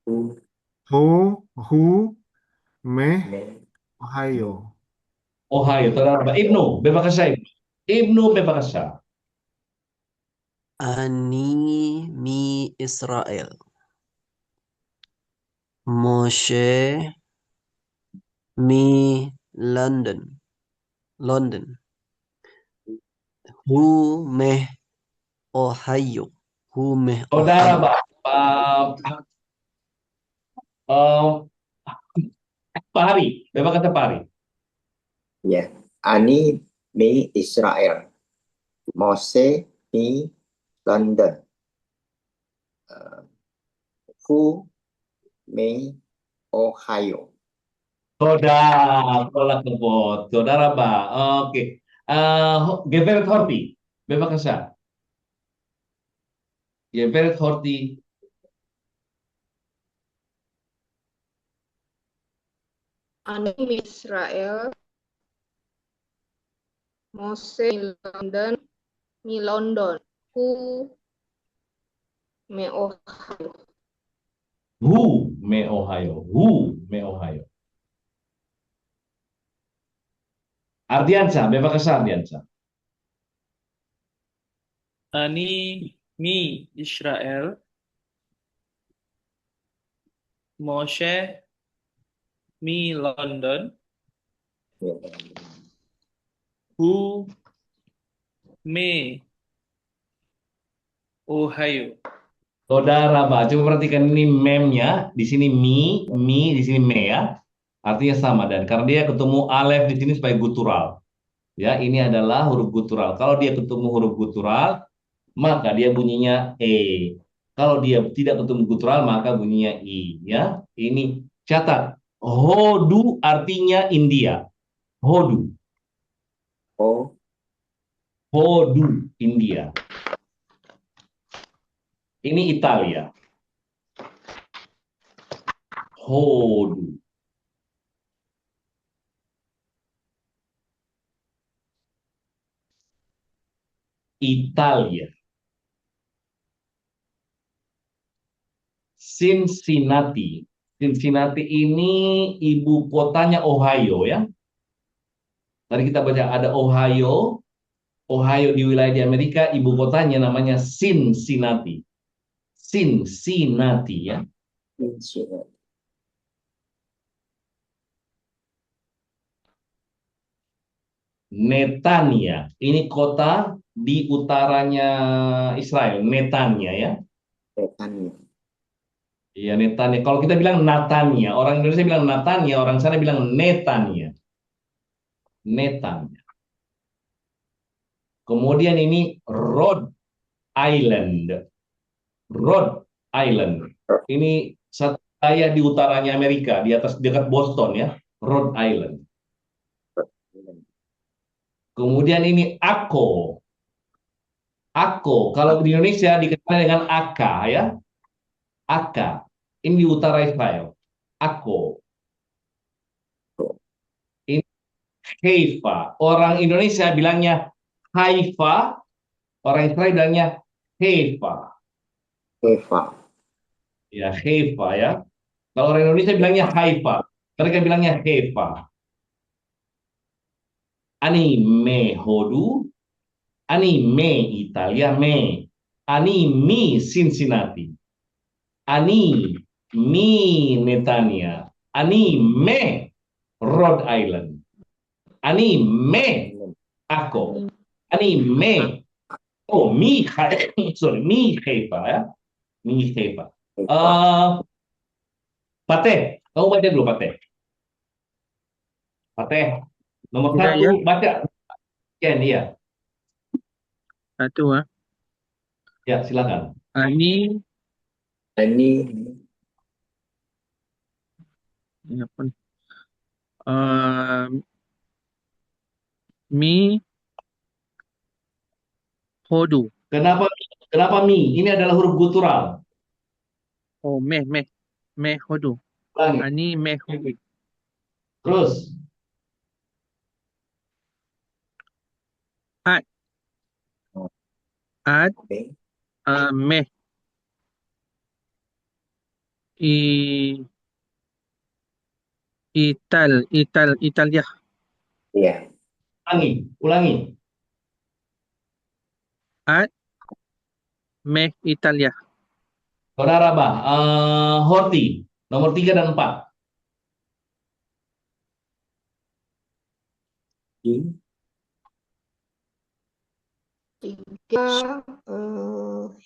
Who, Who Meh Me, Ohio. Ohio, terdapat Ibnu, bebakasa Ibnu. Ibnu bebakasa. Ani mi Israel. Moshe mi London. London. Hu meh Ohio. Hu meh Saudara Ohio. uh, Pari, bebakasa Pari. ya. Ani, Me, Israel. Mose, Me, London. Who, Me, Ohio. Saudara, kebot. Saudara, Pak. Oke. Geveret Horti, bebakasa. Geveret Horti. Ani Mi Israel. Mose Mi London. Who Me Ohio. Who me Ohio. Who me Ohio. Ardiansa, bebakasa Ardiansa. Ani mi Israel. Moshe mi London. Ya. Who me Ohio. Saudara, Pak, coba perhatikan ini meme-nya. Di sini mi, di sini me ya. Artinya sama dan karena dia ketemu alef di sini sebagai gutural. Ya, ini adalah huruf gutural. Kalau dia ketemu huruf gutural, maka dia bunyinya e. Kalau dia tidak ketemu gutural, maka bunyinya i. Ya, ini catat. Hodu artinya India. Hodu, Oh, Hodu India. Ini Italia. Hodu. Italia. Cincinnati. Cincinnati ini ibu kotanya Ohio ya. Tadi kita baca ada Ohio. Ohio di wilayah di Amerika, ibu kotanya namanya Cincinnati. Cincinnati ya. Cincinnati. Netanya. Ini kota di utaranya Israel, Netanya ya. Netanya. Iya, Netanya. Kalau kita bilang Natanya, orang Indonesia bilang Natanya, orang sana bilang Netanya. Netanya. Kemudian ini Rhode Island. Rhode Island. Ini satu wilayah di utaranya Amerika, di atas dekat Boston ya, Rhode Island. Kemudian ini Akko. Akko, kalau di Indonesia dikenal dengan Aka ya. Aka. Ini di utara Israel. Akko. Ini Haifa. Orang Indonesia bilangnya Haifa, orang Israel bilangnya Haifa. Eva. Ya, Haifa ya. Kalau orang Indonesia bilangnya Haifa, mereka bilangnya Haifa. Ani me Hodu, ani me Italia me, ani mi Cincinnati, ani mi Netanya, ani me Rhode Island, ani me Akko, ani me Oh, sorry, mi Haifa ya. Mi Haifa. Haifa. Pateh, kamu baca dulu Pateh. Pateh, nomor Tidak satu ya, baca. Ken, iya. satu ah. Ya, silakan. Ani, Ani ini apa nih? Mi Hodu. Kenapa kenapa mi? Ini adalah huruf guttural. Oh, meh Hodu. Ulangi. Ani meh Hodu. Terus, At, at, okay. meh. I, Italia. Ya. ulangi. At, meh Italia. Saudara Bah, Horti, nomor 3 dan 4. In Tiga,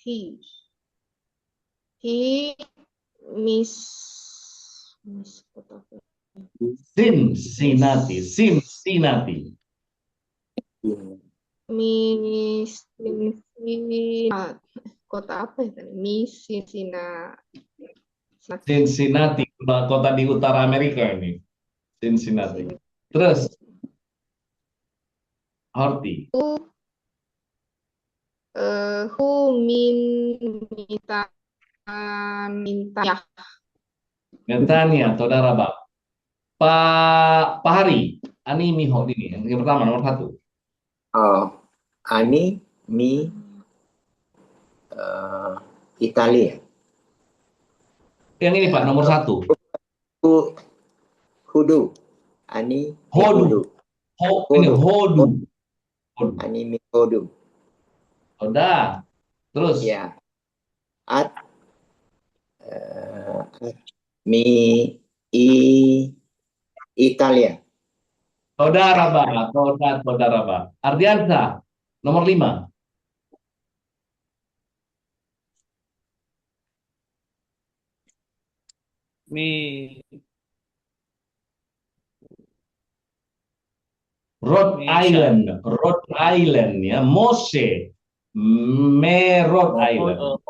he miss kota apa? Cincinnati. in Miss Cincinnati. Kota apa ya tadi? Miss Cincinnati. Cincinnati, kota di utara Amerika ini. Cincinnati. Terus, Horti. Who minta ya. Netanya, saudara Bah. Pak Hari, Ani Miho ini yang pertama nomor 1. Ani mi Italia. Yang ini Pak nomor 1. Hudu. Ani mi Hodu. Hudu. Ini Hodu. Ani mi Hudu. Udah. Terus. Ya. At mi Italia. Saudara Bah, saudara Bah. Ardiansa, nomor 5. Mi Rhode Island ya. Moshe. Rhode Island.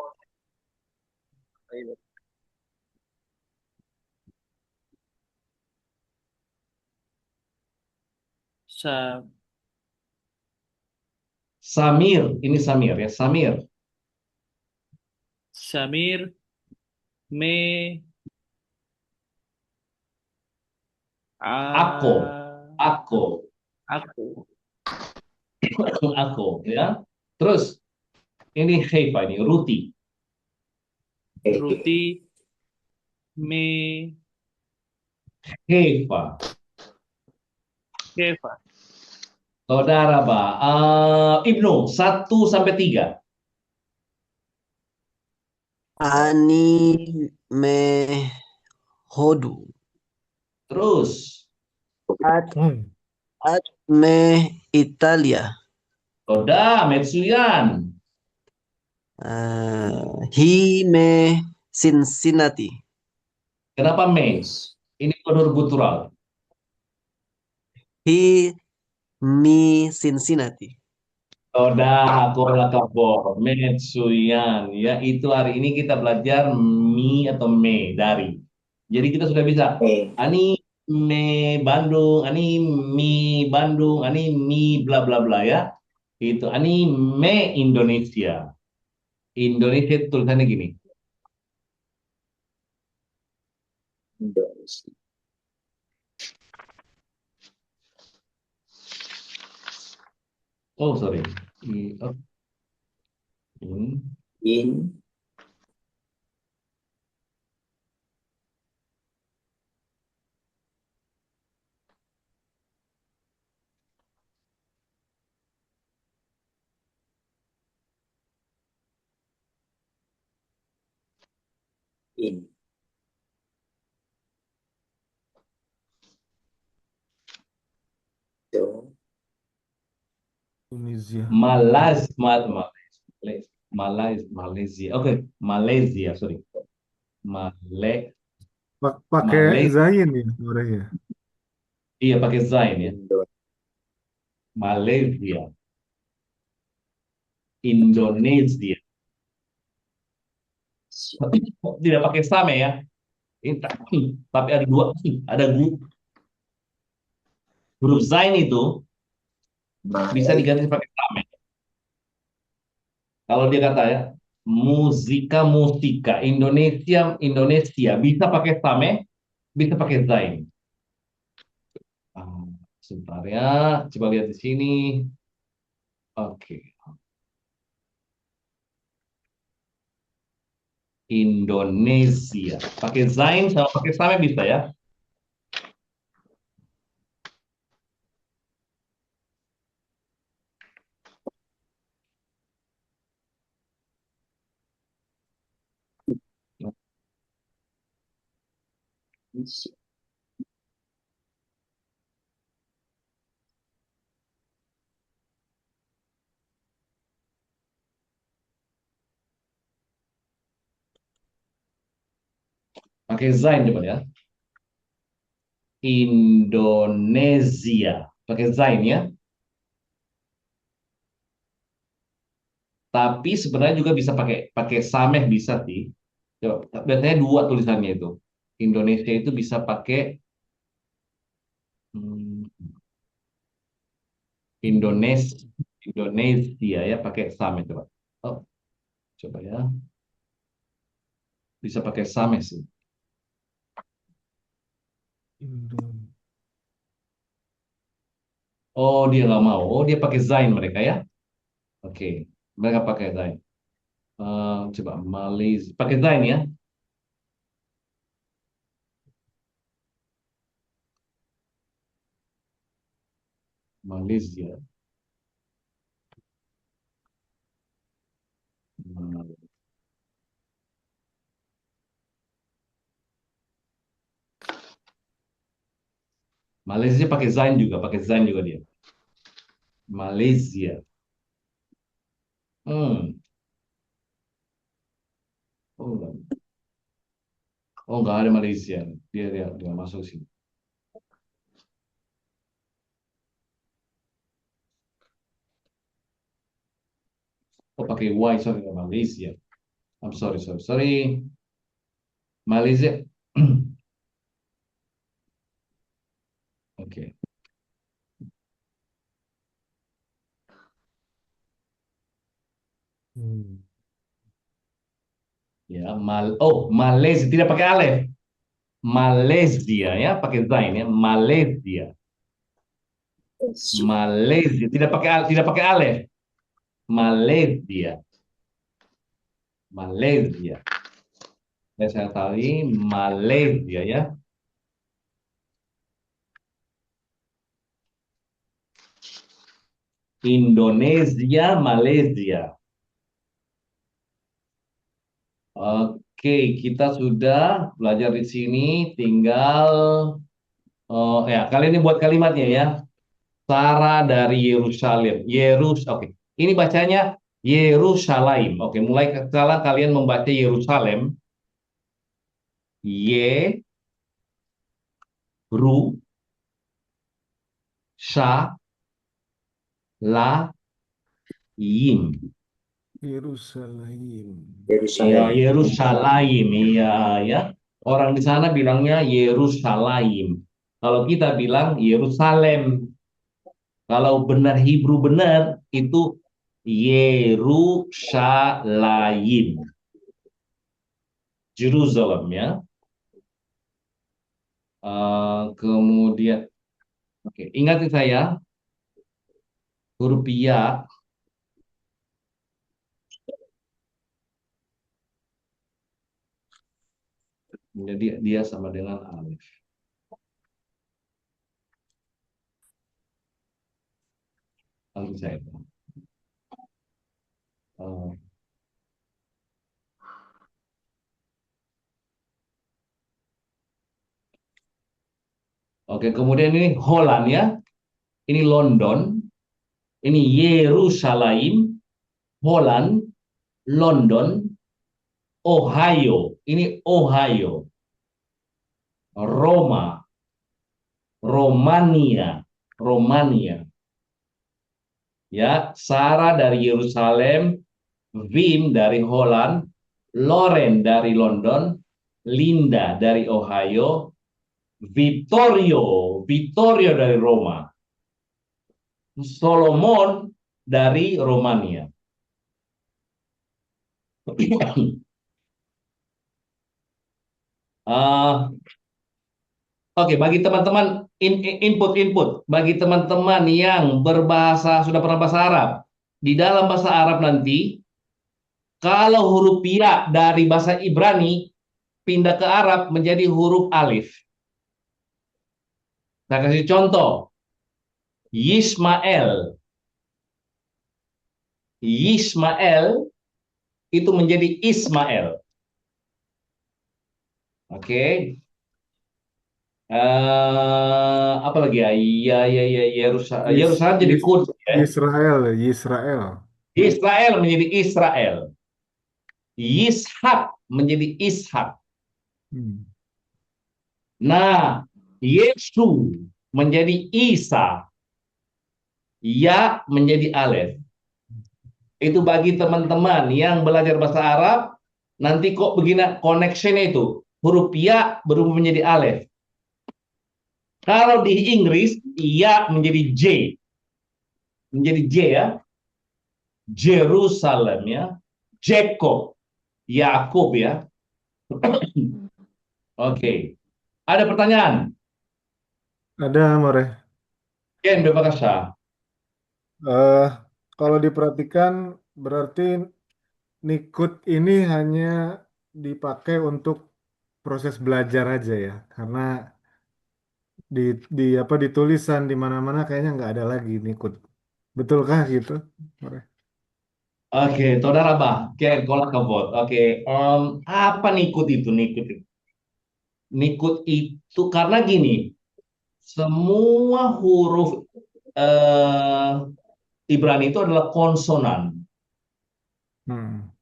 Sa Samir, ini Samir ya. Samir. Samir Me Ako. Aku Ako ya. Terus ini Haifa ini Ruti. Ruti Me Haifa. Keva Saudara Bah. Ibnu 1 sampai 3. Ani meh Hodu. Terus At meh Italia. Udah, Metsuyan. He meh Cincinnati. Kenapa me? Ini huruf guttural. He mi Cincinnati. Udah, aku lakabor. Metsuyan. Ya, itu hari ini kita belajar mi atau me dari. Jadi kita sudah bisa. Ani me Bandung, ani mi Bandung, ani mi bla bla bla ya. Itu ani me Indonesia. Indonesia itu tulisannya gini. Indonesia. Oh, sorry. Oh. Ini. In in so Tunisia. Malas, Malaysia. Oke, Malaysia, sorry. Male, Pakai Malaysia. zain ya orangnya. Iya, pakai zain ya. Indo- Malaysia. Indonesia. Tidak pakai same ya. Tapi ada dua, ada huruf zain itu bisa Malay, diganti pakai same. Kalau dia kata ya, musika Indonesia bisa pakai same, bisa pakai zain. Ah, sebentar ya, coba lihat di sini. Oke, Indonesia pakai zain sama pakai same bisa ya. Pakai zain coba ya. Indonesia pakai zain ya. Tapi sebenarnya juga bisa pakai pakai sameh bisa sih. Coba, biasanya dua tulisannya itu. Indonesia itu bisa pakai hmm, Indonesia, Indonesia ya pakai sameh coba. Oh, coba ya. Bisa pakai sameh sih. Indo. Oh, dia nggak mau. Oh, dia pakai zain mereka ya. Oke, mereka pakai zain. Coba Malaysia pakai zain ya. Malaysia. Hmm, Malaysia pakai zain juga dia. Malaysia. Hmm. Oh, enggak. Oh, nggak ada Malaysia. Dia masuk sini. Oh, pakai Y, sorry, nggak Malaysia. I'm sorry. Malaysia. Oke. Hmm. Ya, Malaysia tidak pakai alef. Malaysia ya, pakai zain ya. Malaysia. Malaysia tidak pakai alef. Malaysia. Malaysia. Saya tahu Malaysia ya. Indonesia, Malaysia. Oke, kita sudah belajar di sini. Tinggal, ya, kali ini buat kalimatnya ya. Sarah dari Yerusalem. Oke, ini bacanya Yerusalem. Oke, mulai sekarang kalian membaca Yerusalem. Ye, Ru, Sha, La, Yim. Yerusalem. Ya, Yerusalem. Yerusalem. Iya, ya. Orang di sana bilangnya Yerusalem. Kalau kita bilang Yerusalem. Kalau benar Hebrew benar itu Yerusalem. Jerusalem ya. Kemudian, oke, ingat saya huruf ya. Jadi dia sama dengan alif. Alif saya. Eh, Oke, kemudian ini Holland ya. Ini London. Ini Yerusalem, Holland, London, Ohio. Ini Ohio. Roma, Romania, Romania. Ya, Sarah dari Yerusalem, Wim dari Holland, Loren dari London, Linda dari Ohio, Vittorio dari Roma, Solomon dari Romania. Ah, Oke, bagi teman-teman input bagi teman-teman yang sudah pernah bahasa Arab, di dalam bahasa Arab nanti kalau huruf ya dari bahasa Ibrani pindah ke Arab menjadi huruf alif. Saya kasih contoh, Yismael, Yismael itu menjadi Ismail. Oke. Apa lagi ya? Yis, Yerusalem jadi Yis, Quds ya. Yisrael, Yisrael. Israel menjadi Israel. Yishak menjadi Ishak. Hmm. Nah, Yesus menjadi Isa. Ya menjadi Alef. Itu bagi teman-teman yang belajar bahasa Arab, nanti kok begini connection itu. Huruf ya berubah menjadi Alef. Kalau di Inggris, ya menjadi J. Menjadi J ya. Jerusalem ya. Jacob. Yakub ya. Oke. Ada pertanyaan? Ada, More. Ken, bebas. Eh, Kalau diperhatikan, berarti Nikut ini hanya dipakai untuk proses belajar aja ya, karena di apa di tulisan di mana-mana kayaknya nggak ada lagi Nikut. Betulkah gitu? More? Oke, tודה raba. Ken, kolak kebot. Oke, apa nikut itu? Nikut itu. Nikut itu karena gini, semua huruf eh, Ibrani itu adalah konsonan. Hmm.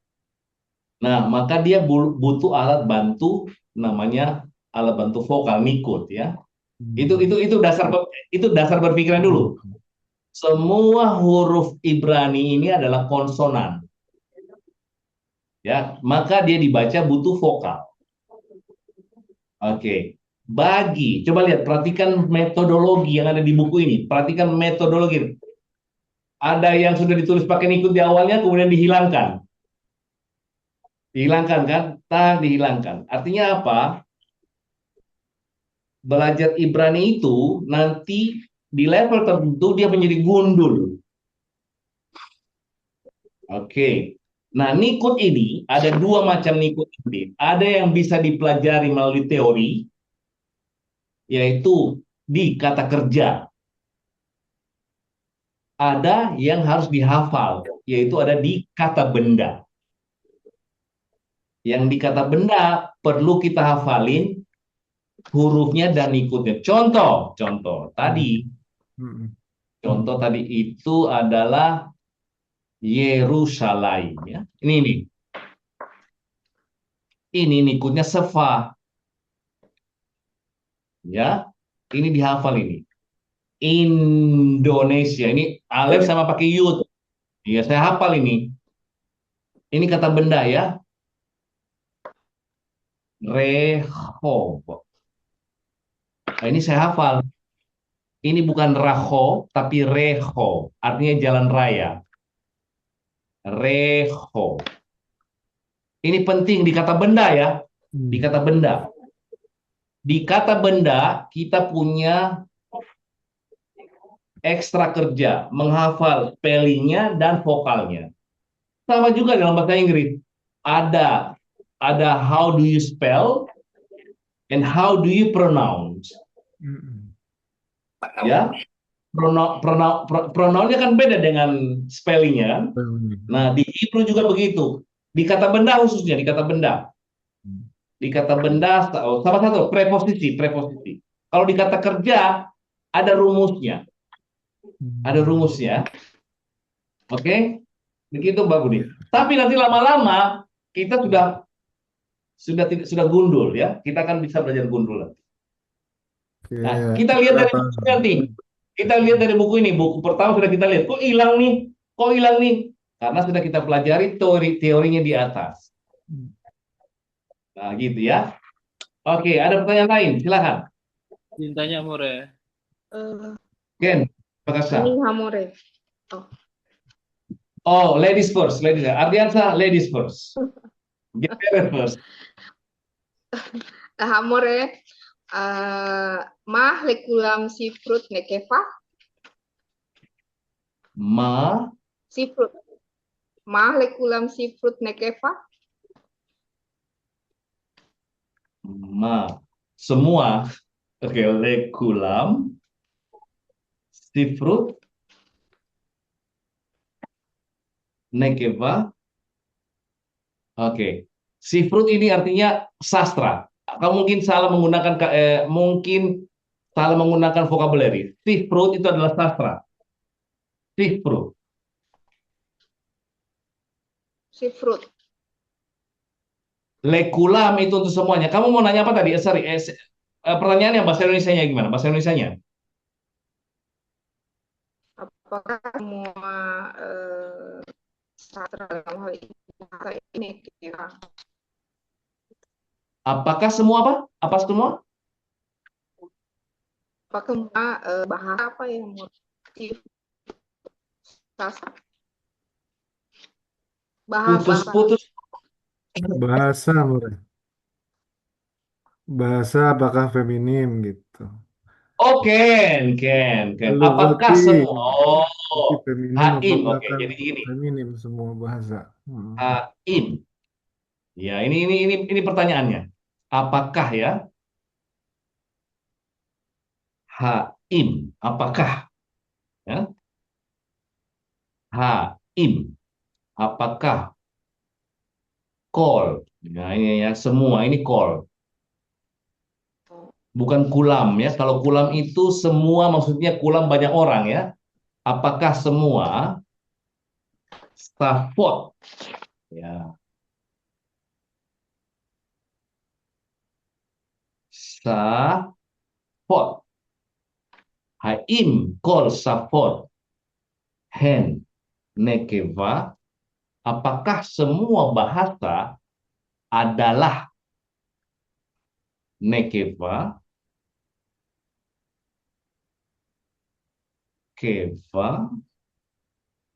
Nah, maka dia butuh alat bantu namanya alat bantu vokal nikut ya. Itu Hmm. itu itu dasar itu dasar berpikiran dulu. Semua huruf Ibrani ini adalah konsonan. Ya, maka dia dibaca butuh vokal. Oke. Coba lihat, perhatikan metodologi yang ada di buku ini. Perhatikan metodologi. Ada yang sudah ditulis pakai nikut di awalnya, kemudian dihilangkan. Dihilangkan kan? Dihilangkan. Artinya apa? Belajar Ibrani itu nanti di level tertentu dia menjadi gundul. Oke. Nah, nikut ini ada dua macam nikut ini. Ada yang bisa dipelajari melalui teori, yaitu di kata kerja. Ada yang harus dihafal, yaitu ada di kata benda. Yang di kata benda perlu kita hafalin hurufnya dan ikutnya. Contoh tadi, Hmm. contoh tadi itu adalah Yerusalem ya. Ini ikutnya sefa. Ya. Ini dihafal ini. Indonesia ini alef sama pakai yud. Ya, saya hafal ini. Ini kata benda ya. Rehov. Nah, ini saya hafal. Ini bukan raho, tapi reho. Artinya jalan raya. Reho. Ini penting di kata benda ya. Di kata benda. Di kata benda kita punya ekstra kerja. Menghafal spellingnya dan vokalnya. Sama juga dalam bahasa Inggris. Ada how do you spell and how do you pronounce. Hmm. Ya. Pronounnya kan beda dengan spellingnya kan. Nah, di Hebrew juga begitu. Di kata benda khususnya, di kata benda. Di kata benda, sama satu, preposisi. Kalau di kata kerja, ada rumusnya. Ada rumusnya. Oke? Begitu Mbak Budi. Tapi nanti lama-lama kita sudah gundul ya. Kita akan bisa belajar gundul nanti. Oke, Nah, ya. kita Kita lihat udah dari paham. buku nanti. Kita lihat dari buku ini. Buku pertama sudah kita lihat. Kok hilang nih? Kok hilang nih? Karena sudah kita pelajari teorinya di atas. Nah, gitu ya. Oke, ada pertanyaan lain? Silakan. Cintanya More. Eh, Ken, Prakasa. Ani Hamore. Oh, Oh, ladies first. Ladies. Ardiansa, ladies first. Get married first. Hamore. Mah lekulam sifrut nekefa. Ma, Sifrut. Mah lekulam sifrut nekefa. ma. Semua. Oke, lekulam. Sifrut. Nekeva. Oke. Sifrut ini artinya sastra. Kamu mungkin salah menggunakan vocabulary. Sifrut itu adalah sastra. Sifrut. Sifrut. Lekulam itu untuk semuanya. Kamu mau nanya apa tadi? Sorry, pertanyaannya bahasa Indonesianya gimana? Bahasa Indonesianya? Apakah semua sastra dalam hal ini bahasa ini kira? Apakah semua apa? Apa semua? Apakah semua bahasa apa yang motif sastra? Bahasa. Putus-putus. Bahasa, Mure. Bahasa apakah feminim gitu. Oh, Ken. Apakah Lugati, semua? tapi Oh, feminim Haim. apakah Oke, akan jadi gini. feminim semua bahasa? Haim. Ya, ini pertanyaannya. Apakah ya? Haim. Apakah? Ya. Haim. Apakah? Kol. Nah, ini ya semua ini kol. Bukan kulam ya. Kalau kulam itu semua maksudnya kulam banyak orang ya. Apakah semua Stafford? Ya, Stafford. Haim kol Stafford. Hen nekeva. Apakah semua bahasa adalah nekeva? Keva.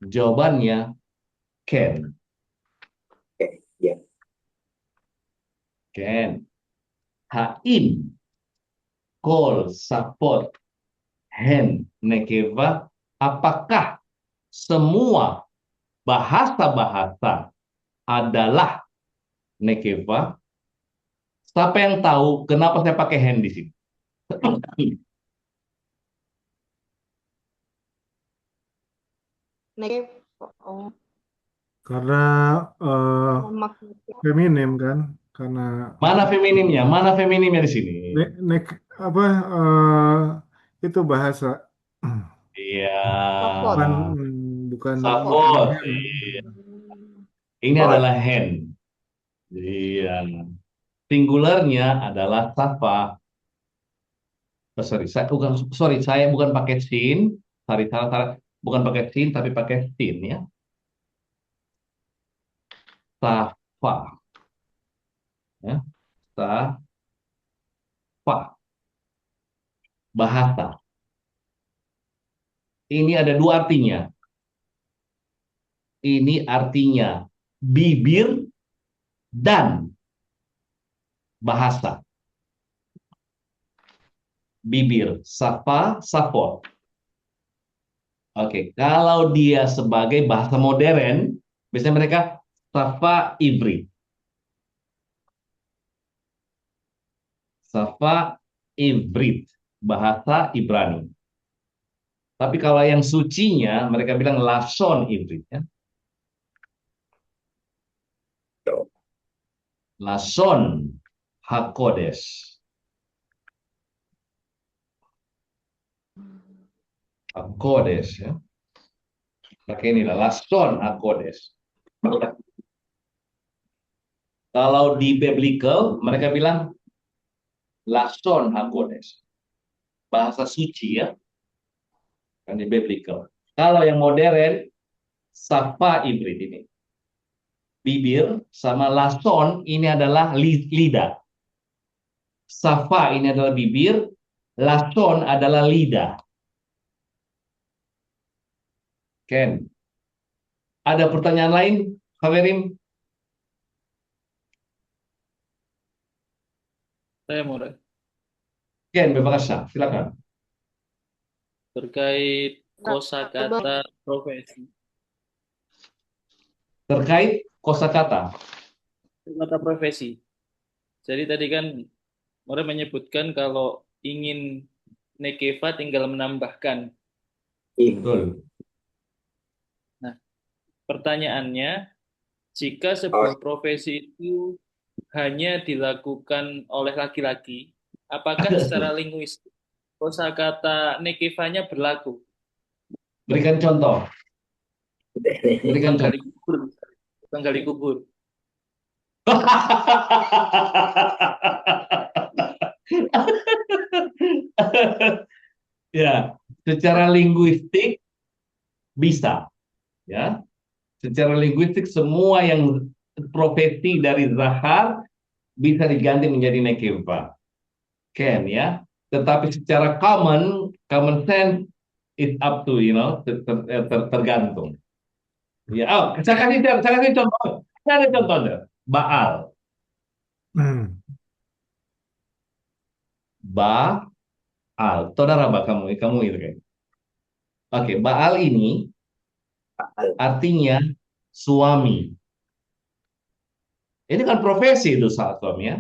Jawabannya Ken. Oke, ya. Ken. Haim kol Stafford. Hen nekeva. Apakah semua bahasa-bahasa adalah nekeva? Siapa yang tahu kenapa saya pakai hand di sini? Oh, Karena maksudnya feminim kan, karena Mana feminimnya? Mana feminimnya di sini? nek apa itu bahasa Iya, Stafford. bukan Stafford. hen. Iya. Ini adalah hand. Iya. Singularnya adalah Safa. Oh, saya bukan pakai sin. Salah. Bukan pakai sin, tapi pakai sin ya. Safa. Ya. Safa. Bahasa. Ini ada dua artinya. Ini artinya bibir dan bahasa. Bibir, Safa, Safot. Oke, kalau dia sebagai bahasa modern, biasanya mereka Safa Ivri. Safa Ivrit, bahasa Ibrani. Tapi kalau yang sucinya, mereka bilang Lason Ivrit. Ya. Lason Hakodes. Hakodes. Ya. Pakai inilah, Lason HaKodesh. Kalau di biblical, mereka bilang Lason HaKodesh. Bahasa suci ya, kan di biblical. Kalau yang modern, Safa Ibrit ini. Bibir sama Lason ini adalah lidah. Safa ini adalah bibir, Lason adalah lidah. Ken, ada pertanyaan lain, Kaverim? Saya Murid. Ken, bebas, silakan. Terkait kosakata profesi. Terkait kosakata. Kata profesi. Jadi tadi kan Murid menyebutkan kalau ingin nekeva tinggal menambahkan. Betul. Nah, pertanyaannya, jika sebuah profesi itu hanya dilakukan oleh laki-laki, apakah secara linguistik kosakata nekevanya berlaku? Berikan contoh. Berikan Tukang contoh. gali kubur. Tukang gali kubur. Ya, secara linguistik bisa, ya. Secara linguistik semua yang profesi dari zahar bisa diganti menjadi nekeva. Can ya. Tetapi secara common sense it up to tergantung. Ya, saya kasih contoh. Ada contohnya. Baal. Baal. Saudara kamu itu kan. Oke, Baal ini artinya suami. Ini kan profesi itu saat suami ya.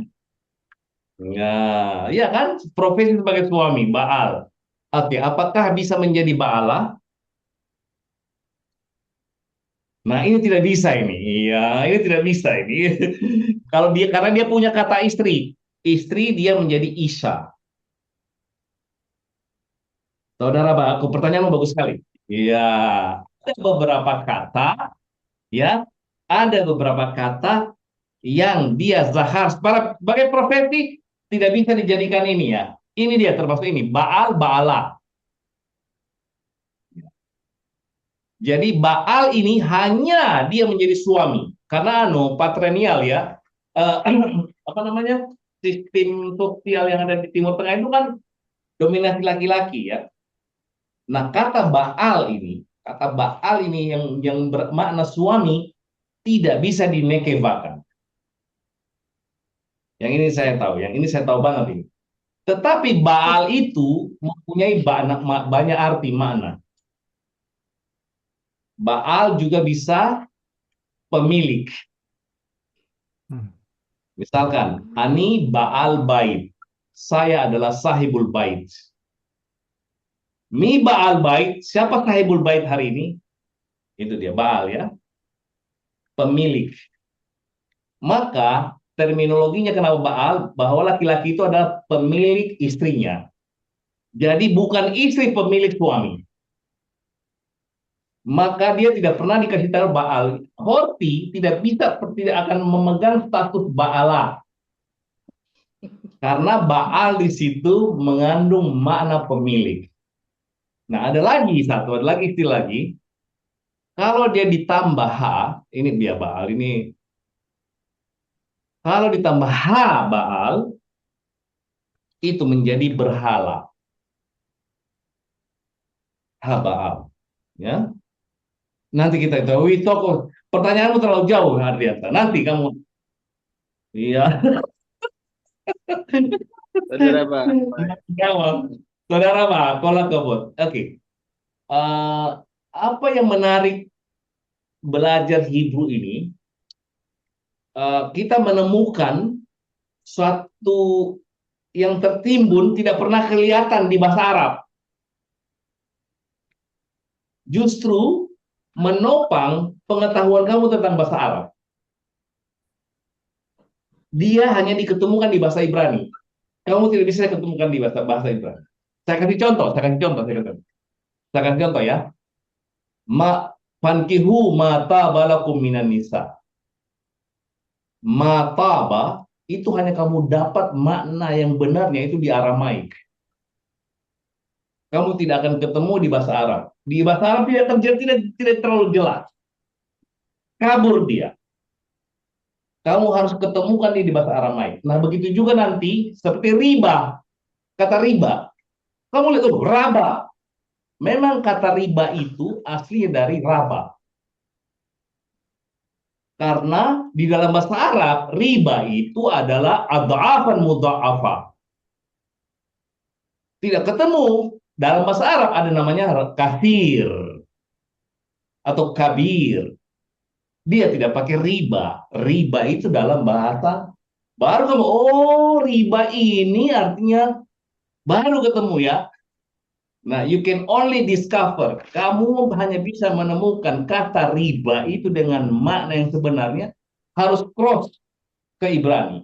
Nah, ya kan profesi sebagai suami Baal. Oke, apakah bisa menjadi Baala? Nah, ini tidak bisa ini. Iya, ini tidak bisa ini. Kalau dia karena dia punya kata istri. Istri dia menjadi Isya. Saudara, aku pertanyaanmu bagus sekali. Iya, ada beberapa kata ya, ada beberapa kata yang dia zahar sebagai profesi tidak bisa dijadikan ini ya. Ini dia termasuk ini, Baal, Baala. Jadi Baal ini hanya dia menjadi suami karena patrenial ya. Apa namanya? Sistem sosial yang ada di Timur Tengah itu kan dominasi laki-laki ya. Nah, kata Baal ini yang bermakna suami tidak bisa dinekevakan. Yang ini saya tahu banget ini. Tetapi Baal itu mempunyai banyak arti makna. Baal juga bisa pemilik. Misalkan, Ani Baal Bait. Saya adalah sahibul bait. Mi Baal Bait. Siapa sahibul bait hari ini? Itu dia, Baal ya. Pemilik. Maka terminologinya kenapa Baal? Bahwa laki-laki itu adalah pemilik istrinya. Jadi bukan istri pemilik suami. Maka dia tidak pernah dikasih tahu Baal. Horti tidak akan memegang status Baala. Karena Baal di situ mengandung makna pemilik. Nah, ada lagi istilah lagi. Kalau dia ditambah H, ini dia Baal ini. Kalau ditambah H Baal, itu menjadi berhala. H Baal. Ya. Nanti kita tahu, pertanyaanmu terlalu jauh, Ardianta. Nanti kamu. Iya. Saudara Pak. Saudara Pak, kolak kebut. Oke. Apa yang menarik belajar Hebrew ini? Kita menemukan suatu yang tertimbun tidak pernah kelihatan di bahasa Arab. Justru menopang pengetahuan kamu tentang bahasa Arab. Dia hanya diketemukan di bahasa Ibrani. Kamu tidak bisa ketemukan di bahasa Ibrani. Saya kasih contoh ya. Fankihu mata balakum minan nisa. Mataba itu hanya kamu dapat makna yang benarnya itu di Aramaik. Kamu tidak akan ketemu di bahasa Arab. Di bahasa Arab tidak terlalu jelas. Kabur dia. Kamu harus ketemukan di bahasa Aramaik. Nah, begitu juga nanti seperti riba. Kata riba. Kamu lihat tuh, raba. Memang kata riba itu asli dari raba. Karena di dalam bahasa Arab, riba itu adalah adha'afan mudha'afa. Tidak ketemu. Dalam bahasa Arab ada namanya kathir atau kabir. Dia tidak pakai riba. Riba itu dalam bahasa baru kamu, oh riba ini artinya baru ketemu ya. Nah, you can only discover. Kamu hanya bisa menemukan kata riba itu dengan makna yang sebenarnya harus cross ke Ibrani.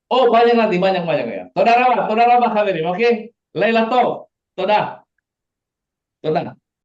Oh, banyak nanti, banyak ya. Saudara hadirin, oke? Laila Tov, saudara.